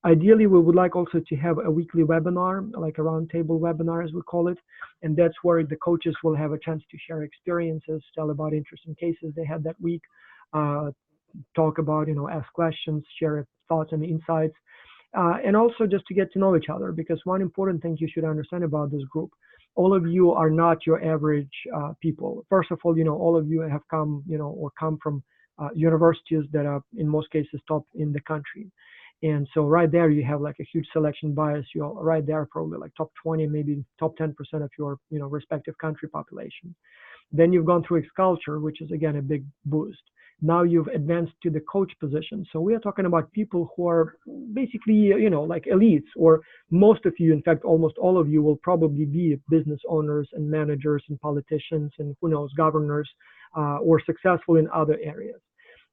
Ideally, we would like also to have a weekly webinar, like a roundtable webinar, as we call it. And that's where the coaches will have a chance to share experiences, tell about interesting cases they had that week, talk about, you know, ask questions, share thoughts and insights, and also just to get to know each other. Because one important thing you should understand about this group, all of you are not your average people. First of all, you know, all of you have come, you know, or come from universities that are in most cases top in the country. And so right there, you have like a huge selection bias. You're right there, probably like top 20, maybe top 10% of your, you know, respective country population. Then you've gone through Xculture, which is again a big boost. Now you've advanced to the coach position. So we are talking about people who are basically, like elites, or most of you, in fact, almost all of you will probably be business owners and managers and politicians and who knows, governors, or successful in other areas.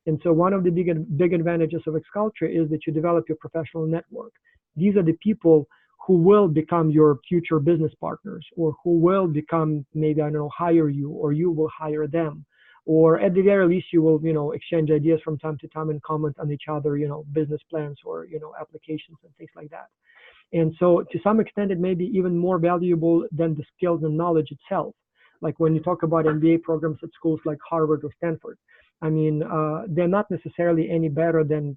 And so one of the big advantages of X-Culture is that you develop your professional network. These are the people who will become your future business partners, or who will become, maybe, I don't know, hire you, or you will hire them. Or at the very least, you will, exchange ideas from time to time and comment on each other, business plans or, applications and things like that. And so to some extent, it may be even more valuable than the skills and knowledge itself. Like when you talk about MBA programs at schools like Harvard or Stanford, I mean, they're not necessarily any better than,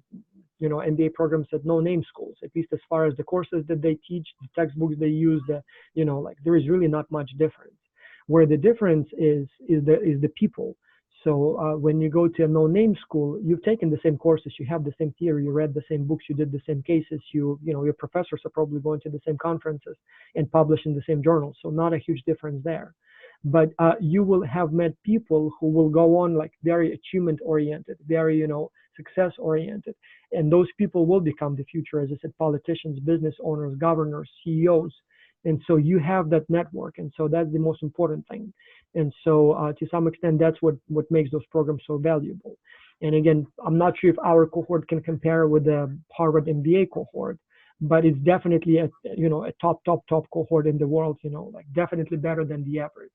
MBA programs at no-name schools, at least as far as the courses that they teach, the textbooks they use, there is really not much difference. Where the difference is the people. So when you go to a no-name school, you've taken the same courses, you have the same theory, you read the same books, you did the same cases, your professors are probably going to the same conferences and publish in the same journals. So not a huge difference there. But you will have met people who will go on like very achievement-oriented, very, success-oriented. And those people will become the future, as I said, politicians, business owners, governors, CEOs. And so you have that network. And so that's the most important thing. And so to some extent, that's what makes those programs so valuable. And again, I'm not sure if our cohort can compare with the Harvard MBA cohort, but it's definitely a top cohort in the world, like definitely better than the average.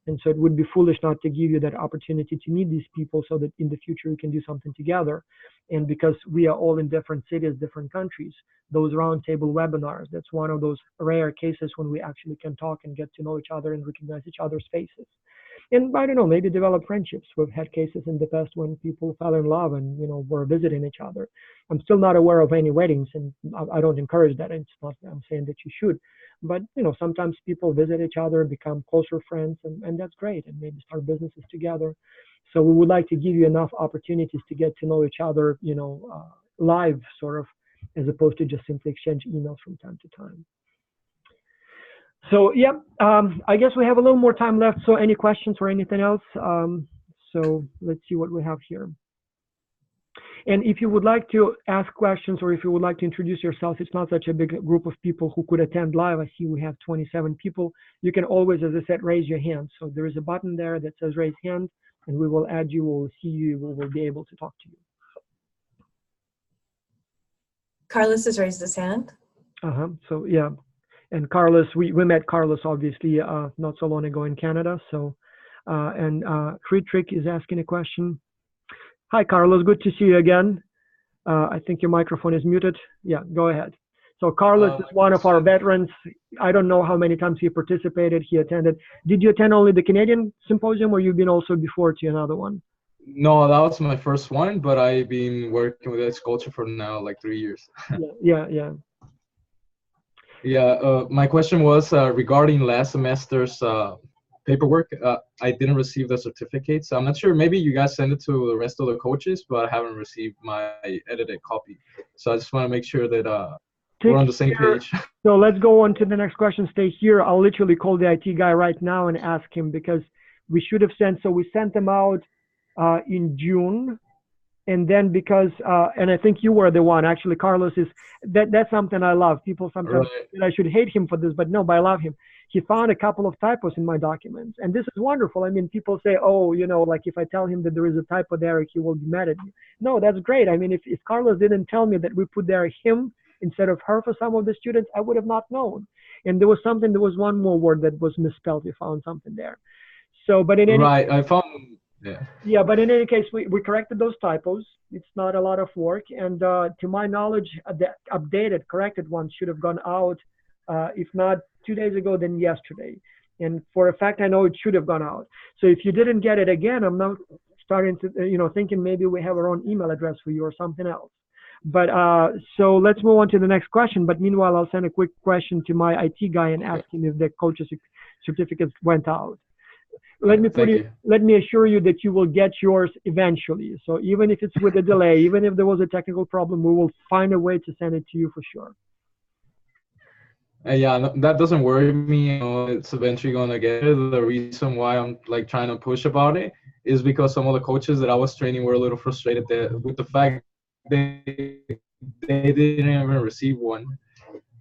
And so it would be foolish not to give you that opportunity to meet these people so that in the future we can do something together. And because we are all in different cities, different countries, those roundtable webinars, that's one of those rare cases when we actually can talk and get to know each other and recognize each other's faces. And I don't know, maybe develop friendships. We've had cases in the past when people fell in love and, were visiting each other. I'm still not aware of any weddings, and I don't encourage that. It's not that I'm saying that you should. But, sometimes people visit each other, become closer friends, and that's great, and maybe start businesses together. So we would like to give you enough opportunities to get to know each other, live, sort of, as opposed to just simply exchange emails from time to time. So yeah, I guess we have a little more time left. So any questions or anything else? So let's see what we have here. And if you would like to ask questions, or if you would like to introduce yourself, it's not such a big group of people who could attend live. I see we have 27 people. You can always, as I said, raise your hand. So there is a button there that says raise hand, and we will add you, we'll see you, we will be able to talk to you. Carlos has raised his hand. So yeah. And Carlos, we met Carlos obviously not so long ago in Canada. So, and Friedrich is asking a question. Hi, Carlos, good to see you again. I think your microphone is muted. Yeah, go ahead. So Carlos is one of our veterans. I don't know how many times he participated, he attended. Did you attend only the Canadian symposium, or you've been also before to another one? No, that was my first one, but I've been working with X-Culture for now like 3 years. Yeah. Yeah, my question was regarding last semester's paperwork. I didn't receive the certificate, so I'm not sure. Maybe you guys send it to the rest of the coaches, but I haven't received my edited copy. So I just want to make sure that we're on the same page. So let's go on to the next question. Stay here. I'll literally call the IT guy right now and ask him, because we should have sent. So we sent them out in June. And then because, and I think you were the one, actually, Carlos is, that's something I love. People sometimes say I should hate him for this, but no, but I love him. He found a couple of typos in my documents. And this is wonderful. I mean, people say, oh, like if I tell him that there is a typo there, he will be mad at me. No, that's great. I mean, if Carlos didn't tell me that we put there him instead of her for some of the students, I would have not known. And there was one more word that was misspelled. We found something there. So, but in any Right, I found... Yeah, but in any case, we corrected those typos. It's not a lot of work. And to my knowledge, the updated, corrected ones should have gone out, if not 2 days ago, then yesterday. And for a fact, I know it should have gone out. So if you didn't get it again, I'm now starting to, thinking maybe we have our own email address for you or something else. But so let's move on to the next question. But meanwhile, I'll send a quick question to my IT guy and ask him if the coaches certificates went out. Let me assure you that you will get yours eventually. So even if it's with a delay, even if there was a technical problem, we will find a way to send it to you for sure. Yeah, that doesn't worry me. It's eventually gonna get it. The reason why I'm like trying to push about it is because some of the coaches that I was training were a little frustrated with the fact they didn't even receive one.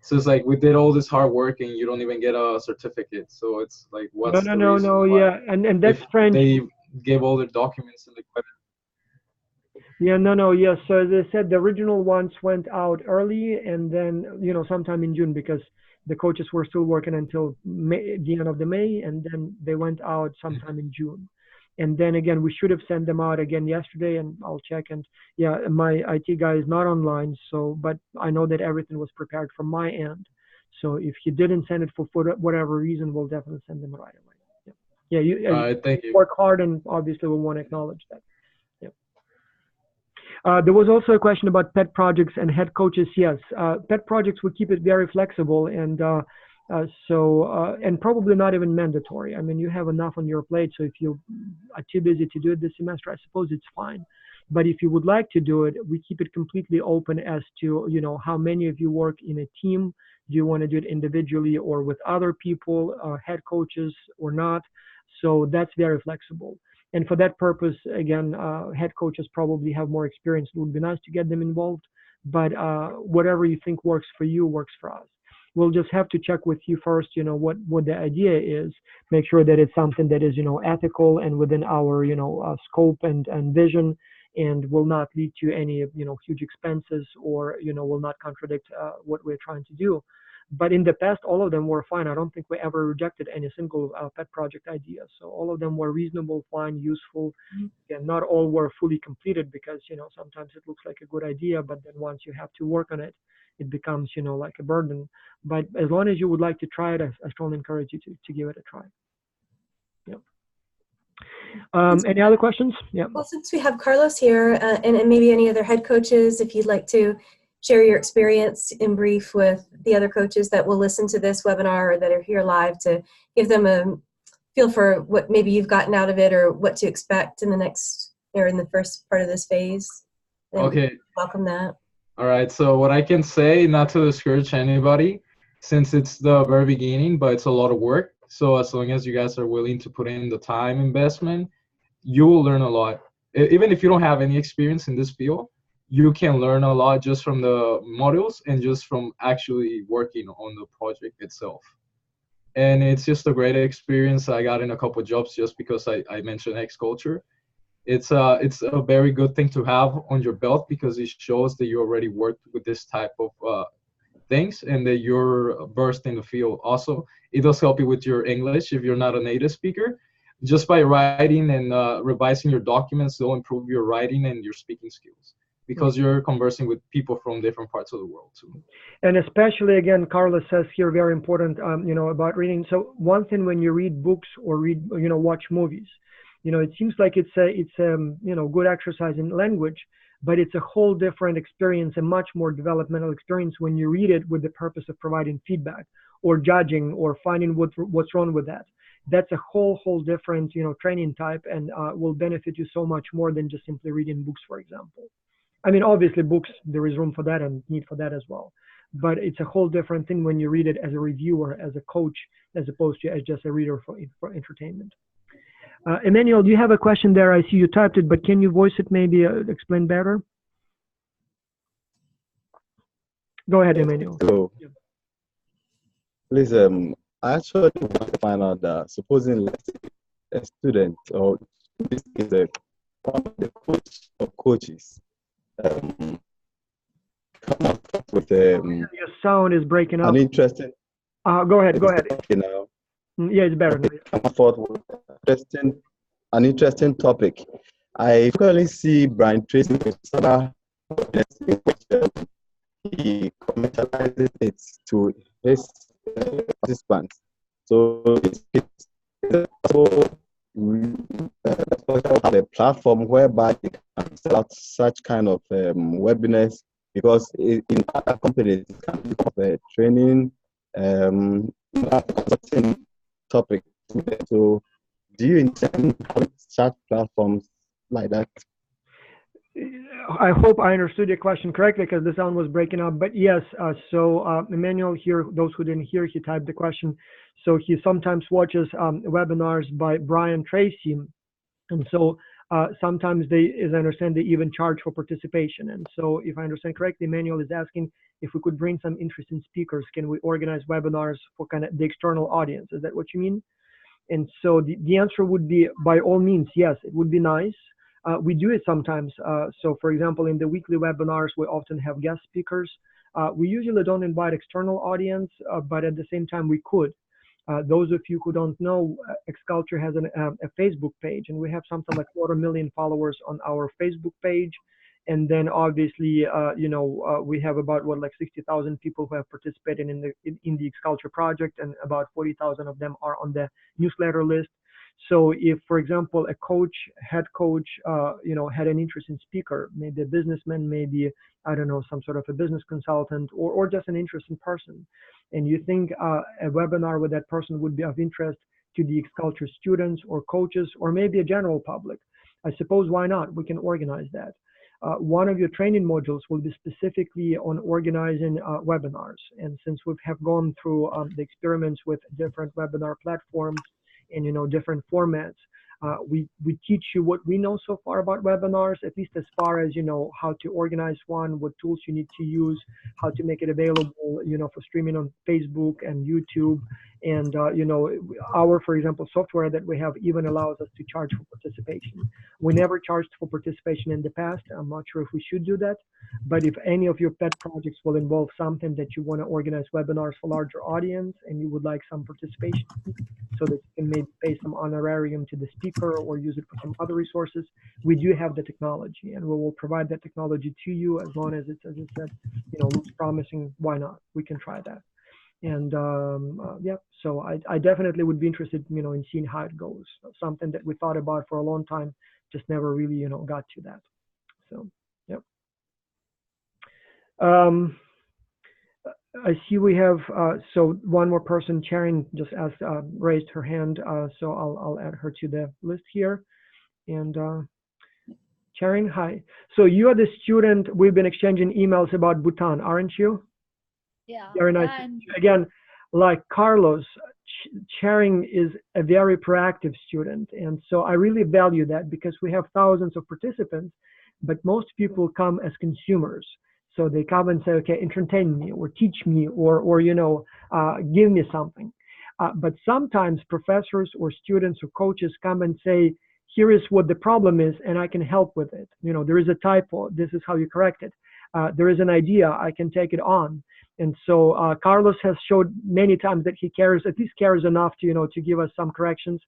So it's like we did all this hard work and you don't even get a certificate. So it's like, No, what's no, the no, reason no, why? yeah, and that's If French. they gave all their documents and equipment. Yeah, no, no, yes. So as I said, the original ones went out early, and then sometime in June because the coaches were still working until May, the end of the May, and then they went out sometime in June. And then again, we should have sent them out again yesterday, and I'll check. And yeah, my IT guy is not online, so but I know that everything was prepared from my end. So if he didn't send it for whatever reason, we'll definitely send them right away. Yeah, you Thank you. work hard, and obviously we want to acknowledge that. There was also a question about pet projects and head coaches. Yes, pet projects, we keep it very flexible, and and probably not even mandatory. I mean, you have enough on your plate, so if you are too busy to do it this semester, I suppose it's fine. But if you would like to do it, we keep it completely open as to how many of you work in a team. Do you want to do it individually or with other people, head coaches or not? So that's very flexible. And for that purpose, again, head coaches probably have more experience. It would be nice to get them involved, but whatever you think works for you works for us. We'll just have to check with you first, what the idea is, make sure that it's something that is, ethical and within our, scope and vision, and will not lead to any, huge expenses or, will not contradict what we're trying to do. But in the past, all of them were fine. I don't think we ever rejected any single pet project idea. So all of them were reasonable, fine, useful. And not all were fully completed because, sometimes it looks like a good idea, but then once you have to work on it, it becomes, like a burden. But as long as you would like to try it, I strongly encourage you to give it a try. Yeah. Any other questions? Yeah. Well, since we have Carlos here and maybe any other head coaches, if you'd like to share your experience in brief with the other coaches that will listen to this webinar or that are here live, to give them a feel for what maybe you've gotten out of it or what to expect in the next or in the first part of this phase. Okay. Welcome that. All right. So what I can say, not to discourage anybody, since it's the very beginning, but it's a lot of work. So as long as you guys are willing to put in the time investment, you will learn a lot. Even if you don't have any experience in this field, you can learn a lot just from the modules and just from actually working on the project itself. And it's just a great experience. I got in a couple of jobs just because I mentioned X culture. It's a very good thing to have on your belt because it shows that you already worked with this type of things and that you're versed in the field. Also, it does help you with your English if you're not a native speaker. Just by writing and revising your documents, they'll improve your writing and your speaking skills because you're conversing with people from different parts of the world too. And especially, again, Carlos says here, very important, about reading. So one thing when you read books or watch movies, it seems like it's a good exercise in language, but it's a whole different experience, a much more developmental experience when you read it with the purpose of providing feedback or judging or finding what's wrong with that. That's a whole different, training type, and will benefit you so much more than just simply reading books, for example. I mean, obviously books, there is room for that and need for that as well. But it's a whole different thing when you read it as a reviewer, as a coach, as opposed to as just a reader for entertainment. Emmanuel, do you have a question there? I see you typed it, but can you voice it, maybe explain better? Go ahead, Emmanuel. Hello. Yeah. Please, I actually want to find out that supposing a student, or this is one of the coaches, come up with your sound is breaking up. An interesting. Go ahead. You know. Yeah, it's better. Come forth with an interesting topic. I currently see Brian Tracy with several he commercializes it to his participants. So it's a platform whereby you can sell out such kind of webinars, because in other companies it can be a training consulting topic. So do you intend having such platforms like that? I hope I understood your question correctly because the sound was breaking up. But yes, so Emmanuel here, those who didn't hear, he typed the question. So he sometimes watches webinars by Brian Tracy, And so sometimes they, as I understand, they even charge for participation. And so if I understand correctly, Manuel is asking if we could bring some interesting speakers, can we organize webinars for kind of the external audience? Is that what you mean? And so the answer would be, by all means, yes, it would be nice. We do it sometimes. So for example, in the weekly webinars, we often have guest speakers. We usually don't invite external audience, but at the same time we could. Those of you who don't know, Xculture has a Facebook page, and we have something like 250,000 followers on our Facebook page. And then obviously, we have about like 60,000 people who have participated in the Xculture project, and about 40,000 of them are on the newsletter list. So if, for example, a coach, head coach, had an interesting speaker, maybe a businessman, maybe, I don't know, some sort of a business consultant, or just an interesting person, and you think a webinar with that person would be of interest to the Xculture students or coaches, or maybe a general public, I suppose, why not? We can organize that. One of your training modules will be specifically on organizing webinars. And since we have gone through the experiments with different webinar platforms and different formats, we teach you what we know so far about webinars, at least as far as how to organize one, what tools you need to use, how to make it available for streaming on Facebook and YouTube. And our, for example, software that we have even allows us to charge for participation. We never charged for participation in the past. I'm not sure if we should do that, but if any of your pet projects will involve something that you want to organize webinars for larger audience and you would like some participation so that you can maybe pay some honorarium to the speaker or use it for some other resources, we do have the technology, and we will provide that technology to you as long as it's, as I said, looks promising. Why not? We can try that. And yeah, so I definitely would be interested, in seeing how it goes. Something that we thought about for a long time, just never really, got to that. So, yep. I see we have, so one more person, Sharon, just asked, raised her hand, so I'll add her to the list here. And Sharon, hi. So you are the student, we've been exchanging emails about Bhutan, aren't you? Yeah. Very nice. Again, like Carlos, Sharing is a very proactive student. And so I really value that, because we have thousands of participants, but most people come as consumers. So they come and say, okay, entertain me or teach me or give me something. But sometimes professors or students or coaches come and say, here is what the problem is, and I can help with it. There is a typo. This is how you correct it. There is an idea. I can take it on. And so Carlos has showed many times that he at least cares enough to give us some corrections.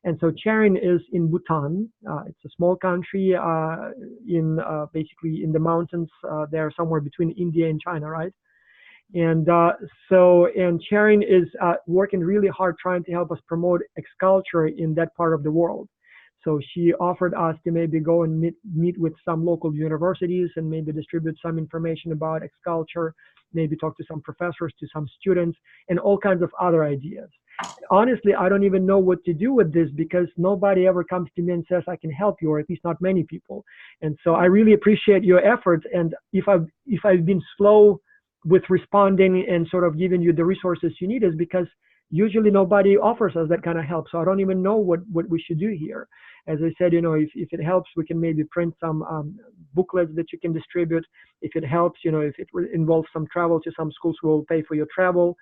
And so Charin is in Bhutan. It's a small country basically in the mountains there, somewhere between India and China, right? And Charin is working really hard trying to help us promote Xculture in that part of the world. So she offered us to maybe go and meet with some local universities and maybe distribute some information about Xculture, maybe talk to some professors, to some students, and all kinds of other ideas. Honestly, I don't even know what to do with this, because nobody ever comes to me and says I can help you, or at least not many people. And so I really appreciate your efforts. And if I've been slow with responding and sort of giving you the resources you need, is because usually nobody offers us that kind of help. So I don't even know what we should do here. As I said, if it helps, we can maybe print some booklets that you can distribute. If it helps, if it involves some travel to some schools, we'll pay for your travel.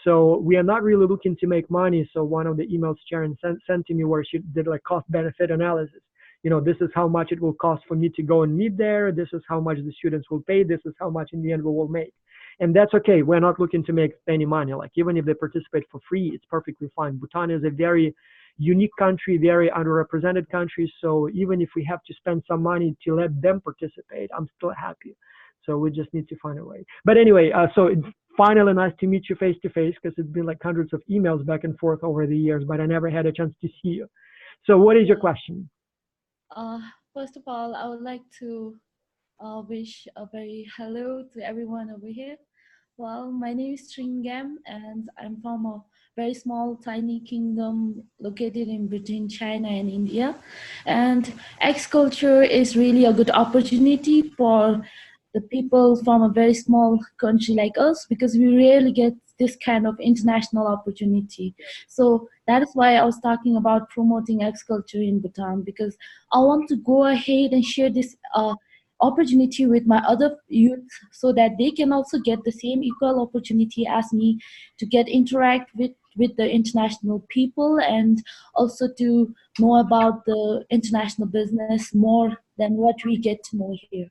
So we are not really looking to make money. So one of the emails Sharon sent to me, where she did like cost benefit analysis. This is how much it will cost for me to go and meet there. This is how much the students will pay. This is how much in the end we will make. And that's okay. We're not looking to make any money. Like, even if they participate for free, it's perfectly fine. Bhutan is a very unique country, very underrepresented country. So even if we have to spend some money to let them participate, I'm still happy. So we just need to find a way. But anyway, so it's finally nice to meet you face to face, because it's been like hundreds of emails back and forth over the years, but I never had a chance to see you. So what is your question? First of all, I would like to wish a very hello to everyone over here. Well, my name is Stringam, and I'm from a very small, tiny kingdom located in between China and India. And Xculture is really a good opportunity for the people from a very small country like us, because we rarely get this kind of international opportunity. So that is why I was talking about promoting X culture in Bhutan, because I want to go ahead and share this opportunity with my other youth, so that they can also get the same equal opportunity as me to get interact with the international people, and also to know about the international business more than what we get to know here.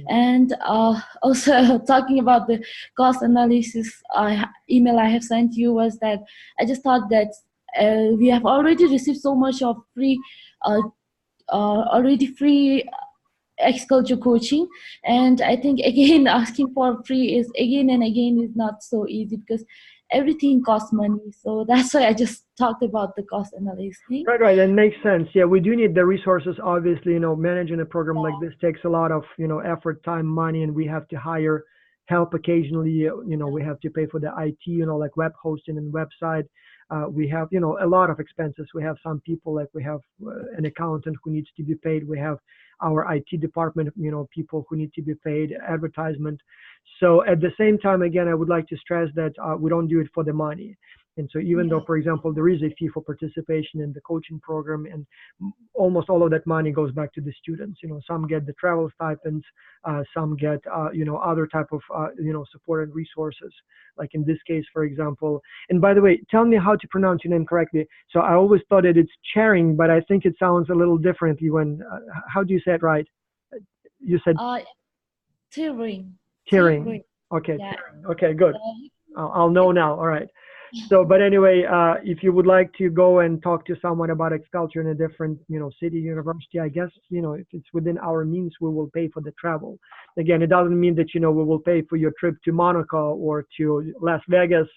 And also talking about the cost analysis email I have sent you, was that I just thought that we have already received so much of uh, already free agriculture coaching, and I think again asking for free is again and again is not so easy, because everything costs money. So that's why I just talked about the cost analysis thing. Right. That makes sense. Yeah, we do need the resources. Obviously, managing a program like this takes a lot of, effort, time, money, and we have to hire help occasionally. We have to pay for the IT, like web hosting and website. We have, a lot of expenses. We have some people, like we have an accountant who needs to be paid. We have our IT department, people who need to be paid, advertisement. So at the same time, again, I would like to stress that we don't do it for the money. And so even though, for example, there is a fee for participation in the coaching program, and almost all of that money goes back to the students. Some get the travel stipends, some get, other type of, support and resources. Like in this case, for example. And by the way, tell me how to pronounce your name correctly. So I always thought that it's Charing, but I think it sounds a little differently when, how do you say it right? You said Tearing. Charing. Okay. Yeah. Okay, good. I'll know now. All right. So, but anyway, if you would like to go and talk to someone about X culture in a different, city, university, I guess, if it's within our means, we will pay for the travel. Again, it doesn't mean that, we will pay for your trip to Monaco or to Las Vegas,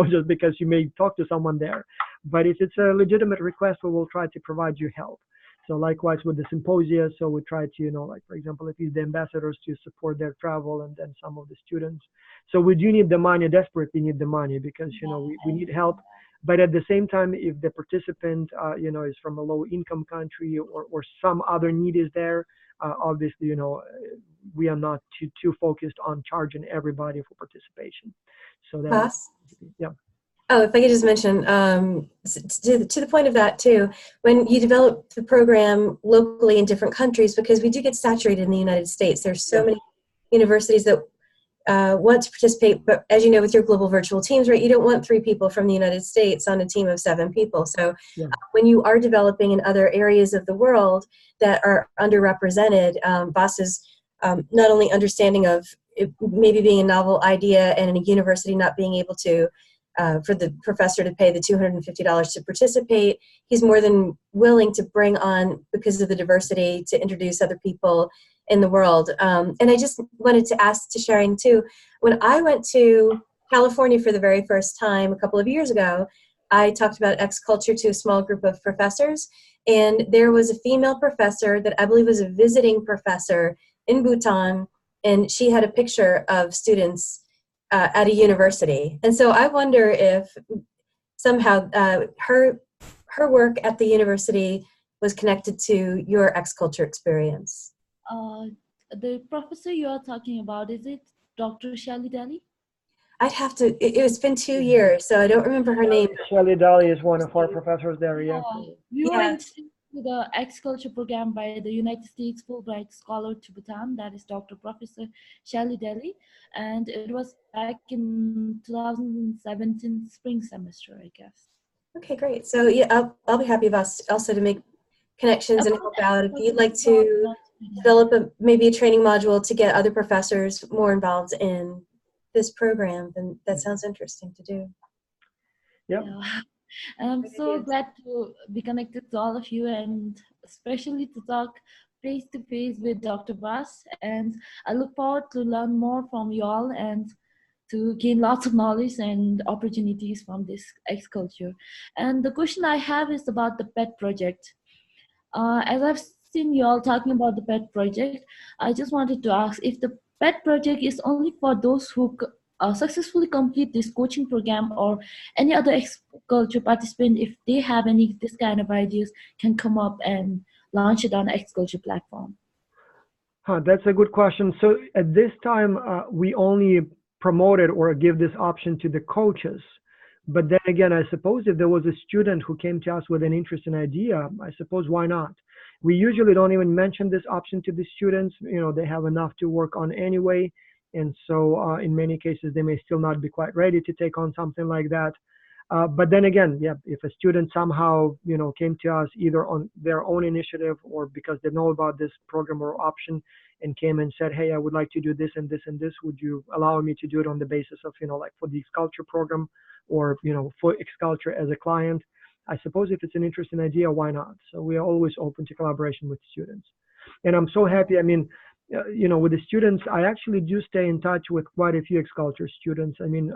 just because you may talk to someone there. But if it's a legitimate request, we will try to provide you help. So likewise with the symposia, so we try to, like, for example, at least the ambassadors to support their travel, and then some of the students. So we do need the money, desperately need the money, because, we need help. But at the same time, if the participant, is from a low income country, or some other need is there, obviously, we are not too focused on charging everybody for participation. So that's, yeah. Oh, if I could just mention, to the point of that too, when you develop the program locally in different countries, because we do get saturated in the United States, there's so many universities that want to participate, but as you know, with your global virtual teams, right, you don't want 3 people from the United States on a team of 7 people. So when you are developing in other areas of the world that are underrepresented, Voss's not only understanding of it maybe being a novel idea and in a university not being able to, for the professor to pay the $250 to participate, he's more than willing to bring on, because of the diversity, to introduce other people in the world. And I just wanted to ask to Sharing too, when I went to California for the very first time a couple of years ago, I talked about X culture to a small group of professors, and there was a female professor that I believe was a visiting professor in Bhutan, and she had a picture of students at a university. And so I wonder if somehow her work at the university was connected to your X culture experience. The professor you are talking about, is it Dr. Shelley Daly? I'd have to, it's been 2 years, so I don't remember her name. Shelley Daly is one of our professors there, yeah. We were introduced to the X Culture program by the United States Fulbright Scholar to Bhutan, that is Dr. Professor Shelley Daly, and it was back in 2017 spring semester, I guess. Okay, great. So yeah, I'll be happy also to make connections and help out. If you'd like to develop maybe a training module to get other professors more involved in this program, then that sounds interesting to do. Yep. Yeah. And I'm so glad to be connected to all of you, and especially to talk face to face with Dr. Bass. And I look forward to learn more from you all and to gain lots of knowledge and opportunities from this X culture. And the question I have is about the pet project. As I've seen you all talking about the pet project, I just wanted to ask if the pet project is only for those who successfully complete this coaching program, or any other X culture participant, if they have any this kind of ideas, can come up and launch it on X culture platform. That's a good question. So at this time, we only promoted or give this option to the coaches. But then again, I suppose if there was a student who came to us with an interesting idea, I suppose why not? We usually don't even mention this option to the students. You know, they have enough to work on anyway. And so in many cases, they may still not be quite ready to take on something like that. But then again, yeah, if a student somehow, you know, came to us either on their own initiative or because they know about this program or option and came and said, hey, I would like to do this and this and this, would you allow me to do it on the basis of, you know, like for the Sculpture program or, you know, for Sculpture as a client? I suppose if it's an interesting idea, why not? So we are always open to collaboration with students. And I'm so happy. I mean, you know, with the students, I actually do stay in touch with quite a few Sculpture students. I mean,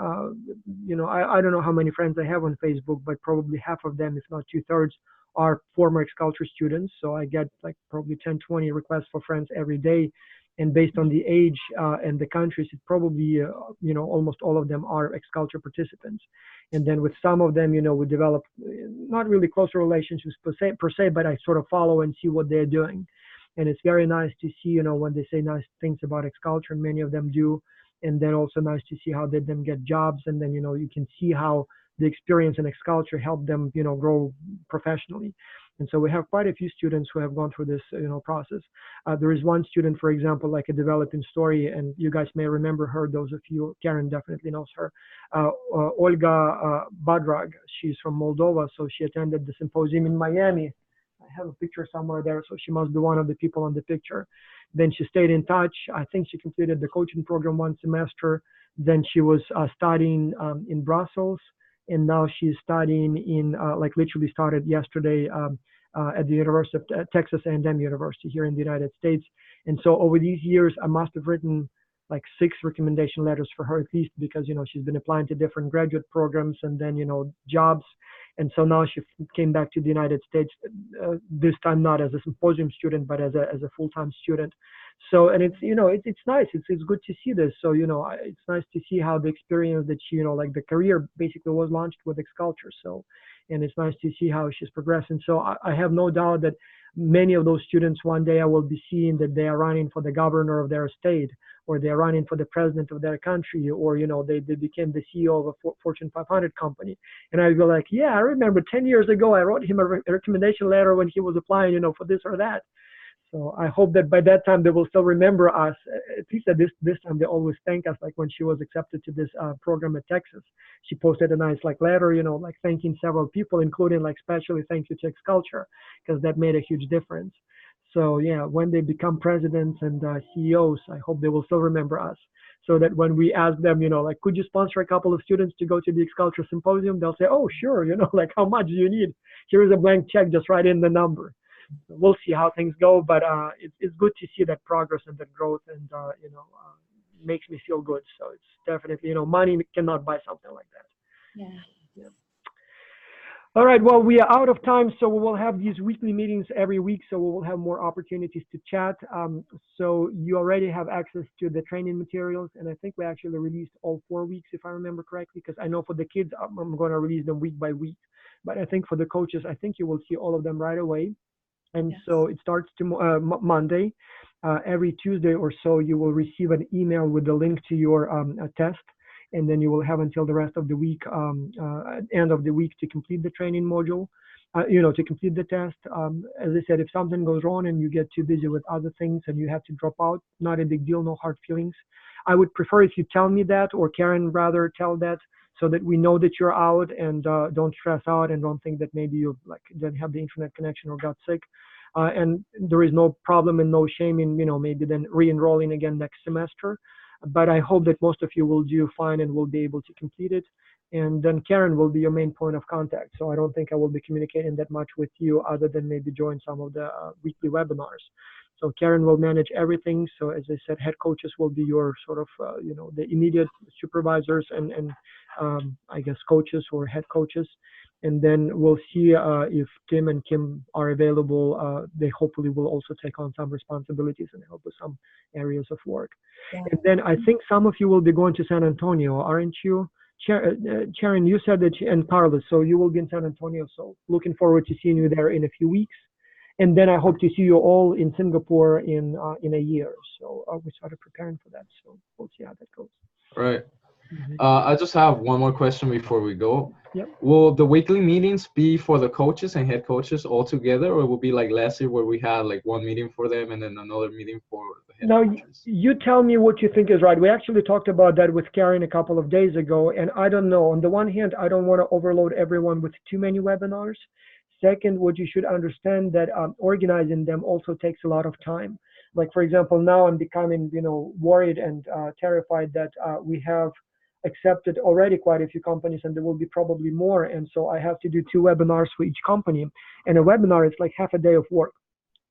you know, I don't know how many friends I have on Facebook, but probably half of them, if not 2/3, are former Sculpture students. So I get like probably 10, 20 requests for friends every day. And based on the age and the countries, it probably, you know, almost all of them are Sculpture participants. And then with some of them, you know, we develop not really closer relationships per se, but I sort of follow and see what they're doing. And it's very nice to see, you know, when they say nice things about Sculpture, and many of them do. And then also nice to see how they then get jobs. And then, you know, you can see how the experience in Sculpture helped them, you know, grow professionally. And so we have quite a few students who have gone through this, you know, process. There is one student, for example, like a developing story, and you guys may remember her. Those of you, Karen definitely knows her. Olga Badrag, she's from Moldova. So she attended the symposium in Miami. I have a picture somewhere there, so she must be one of the people on the picture. Then she stayed in touch. I think she completed the coaching program one semester. Then she was studying in Brussels, and now she's studying in, like literally started yesterday at the University of Texas A&M University here in the United States. And so over these years, I must have written like 6 recommendation letters for her at least, because, you know, she's been applying to different graduate programs and then, you know, jobs. And so now she came back to the United States, this time not as a symposium student, but as a full-time student. So, and it's, you know, it's nice. It's good to see this. So, you know, it's nice to see how the experience that she, you know, like the career basically was launched with Sculpture. So, and it's nice to see how she's progressing. So I have no doubt that many of those students one day I will be seeing that they are running for the governor of their state, or they're running for the president of their country, or, you know, they became the CEO of a Fortune 500 company. And I'd be like, yeah, I remember 10 years ago, I wrote him a recommendation letter when he was applying, you know, for this or that. So I hope that by that time they will still remember us. At least at this time they always thank us. Like when she was accepted to this program at Texas, she posted a nice like letter, you know, like thanking several people, including like especially thank you to Sculpture, because that made a huge difference. So yeah, when they become presidents and CEOs, I hope they will still remember us. So that when we ask them, you know, like, could you sponsor a couple of students to go to the Sculpture symposium? They'll say, oh, sure, you know, like how much do you need? Here is a blank check, just write in the number. So we'll see how things go, but it's good to see that progress and that growth, and you know, makes me feel good. So it's definitely, you know, money cannot buy something like that. Yeah. All right, well, we are out of time, so we will have these weekly meetings every week, so we will have more opportunities to chat. So you already have access to the training materials, and I think we actually released all 4 weeks, if I remember correctly, because I know for the kids, I'm going to release them week by week. But I think for the coaches, I think you will see all of them right away. And Yes. so it starts Monday. Every Tuesday or so, you will receive an email with the link to your test. And then you will have until the rest of the week, end of the week, to complete the training module, you know, to complete the test. As I said, if something goes wrong and you get too busy with other things and you have to drop out, not a big deal, no hard feelings. I would prefer if you tell me that, or Karen rather tell that, so that we know that you're out, and don't stress out and don't think that maybe you like didn't have the internet connection or got sick. And there is no problem and no shame in, you know, maybe then re-enrolling again next semester. But I hope that most of you will do fine and will be able to complete it. And then Karen will be your main point of contact. So I don't think I will be communicating that much with you, other than maybe join some of the weekly webinars. So Karen will manage everything. So as I said, head coaches will be your sort of, you know, the immediate supervisors and I guess coaches or head coaches. And then we'll see if Tim and Kim are available. They hopefully will also take on some responsibilities and help with some areas of work. Yeah. And then I think some of you will be going to San Antonio, aren't you? Sharon, you said that, and Carlos, so you will be in San Antonio. So looking forward to seeing you there in a few weeks. And then I hope to see you all in Singapore in a year. So we started preparing for that. So we'll see how that goes. Right. Mhm. I just have one more question before we go. Yep. Will the weekly meetings be for the coaches and head coaches all together, or will it be like last year where we had like one meeting for them and then another meeting for the head Now, coaches? you tell me what you think is right. We actually talked about that with Karen a couple of days ago, and I don't know. On the one hand, I don't want to overload everyone with too many webinars. Second, what you should understand that organizing them also takes a lot of time. Like, for example, now I'm becoming, worried and terrified that we have accepted already quite a few companies, and there will be probably more. And so I have to do 2 webinars for each company, and a webinar is like half a day of work.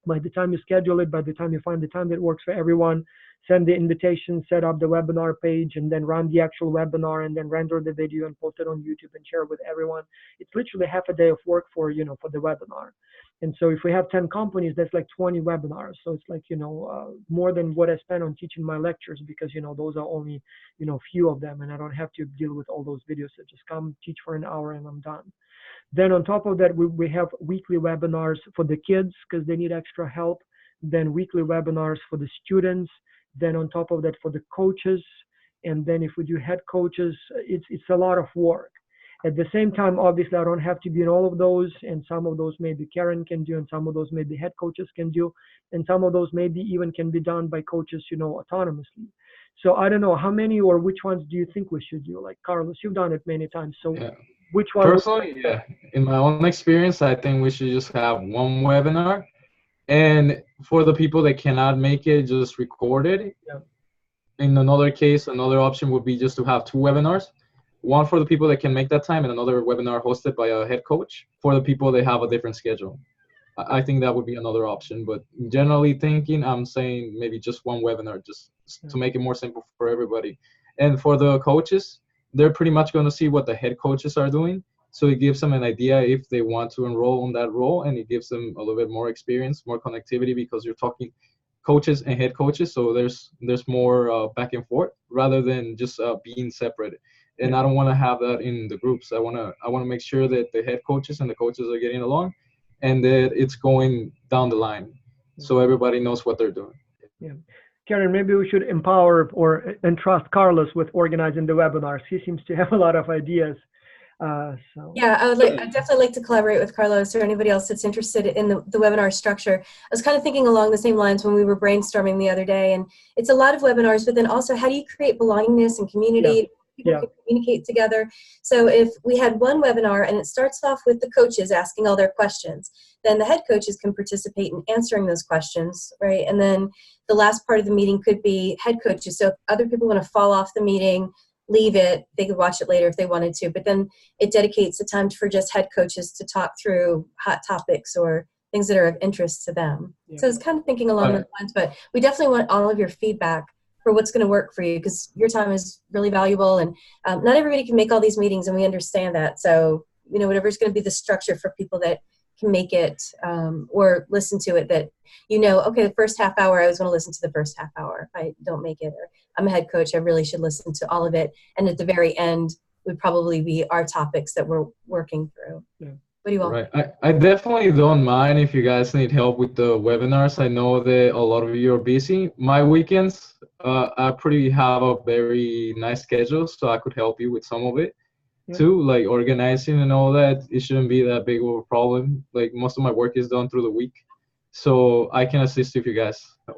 By the time you schedule it, by the time you find the time that works for everyone, send the invitation, set up the webinar page, and then run the actual webinar, and then render the video and post it on YouTube and share it with everyone. It's literally half a day of work for the webinar. And so if we have 10 companies, that's like 20 webinars. So it's like, more than what I spend on teaching my lectures, because, those are only, few of them, and I don't have to deal with all those videos. So just come teach for an hour and I'm done. Then on top of that, we have weekly webinars for the kids because they need extra help. Then weekly webinars for the students. Then on top of that, for the coaches. And then if we do head coaches, it's a lot of work. At the same time, obviously, I don't have to be in all of those, and some of those maybe Karen can do, and some of those maybe head coaches can do, and some of those maybe even can be done by coaches, autonomously. So I don't know, how many or which ones do you think we should do? Like, Carlos, you've done it many times. So Yeah. which one? Personally, yeah. In my own experience, I think we should just have one webinar. And for the people that cannot make it, just record it. Yeah. In another case, another option would be just to have 2 webinars. One for the people that can make that time, and another webinar hosted by a head coach for the people that have a different schedule. I think that would be another option. But generally thinking, I'm saying maybe just one webinar, just to make it more simple for everybody. And for the coaches, they're pretty much going to see what the head coaches are doing. So it gives them an idea if they want to enroll on that role, and it gives them a little bit more experience, more connectivity, because you're talking coaches and head coaches. So there's more back and forth rather than just being separate. And I don't want to have that in the groups. I want to make sure that the head coaches and the coaches are getting along, and that it's going down the line, so everybody knows what they're doing. Yeah. Karen, maybe we should empower or entrust Carlos with organizing the webinars. He seems to have a lot of ideas. Yeah, I'd definitely like to collaborate with Carlos or anybody else that's interested in the webinar structure. I was kind of thinking along the same lines when we were brainstorming the other day, and it's a lot of webinars, but then also how do you create belongingness and community? People can communicate together. So if we had one webinar and it starts off with the coaches asking all their questions, then the head coaches can participate in answering those questions, right? And then the last part of the meeting could be head coaches. So if other people want to fall off the meeting, leave it, they could watch it later if they wanted to, but then it dedicates the time for just head coaches to talk through hot topics or things that are of interest to them. So I was kind of thinking along those lines, but we definitely want all of your feedback for what's going to work for you, because your time is really valuable, and not everybody can make all these meetings, and we understand that. So, whatever's going to be the structure for people that can make it or listen to it, that okay, the first half hour I was going to listen to the first half hour. If I don't make it, or I'm a head coach, I really should listen to all of it, and at the very end would probably be our topics that we're working through. What do you want? Right. I definitely don't mind if you guys need help with the webinars. I know that a lot of you are busy. My weekends, I pretty have a very nice schedule, so I could help you with some of it too, like organizing and all that. It shouldn't be that big of a problem. Like, most of my work is done through the week, so I can assist if you guys help.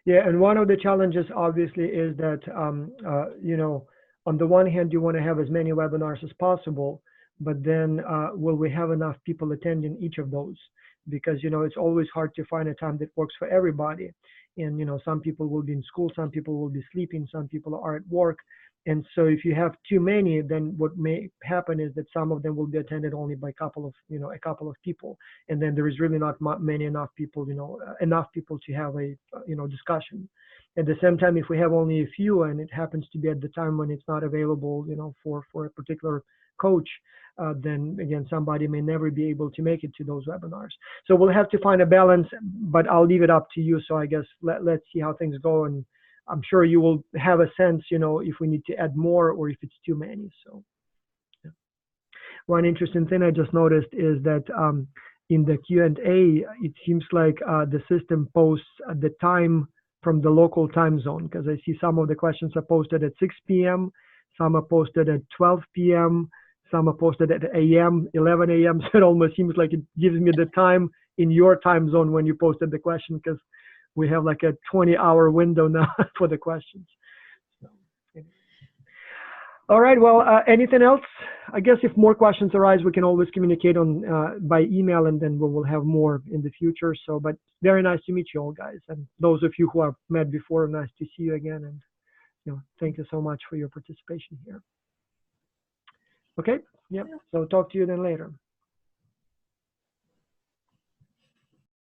Yeah, and one of the challenges obviously is that, on the one hand, you want to have as many webinars as possible, but then will we have enough people attending each of those? Because, it's always hard to find a time that works for everybody. And, some people will be in school, some people will be sleeping, some people are at work. And so if you have too many, then what may happen is that some of them will be attended only by a couple of people. And then there is really not enough people to have a, discussion. At the same time, if we have only a few and it happens to be at the time when it's not available, for a particular coach, then again, somebody may never be able to make it to those webinars. So we'll have to find a balance, but I'll leave it up to you. So I guess let's see how things go, and I'm sure you will have a sense, if we need to add more or if it's too many. So one interesting thing I just noticed is that in the Q&A, it seems like the system posts at the time from the local time zone, because I see some of the questions are posted at 6 p.m., some are posted at 12 p.m., some are posted at a.m., 11 a.m. So it almost seems like it gives me the time in your time zone when you posted the question, because we have like a 20-hour window now for the questions. So, anyway. All right, well, anything else? I guess if more questions arise, we can always communicate on by email, and then we will have more in the future. So, but very nice to meet you all, guys. And those of you who have met before, nice to see you again. And thank you so much for your participation here. Okay, yep. So talk to you then later.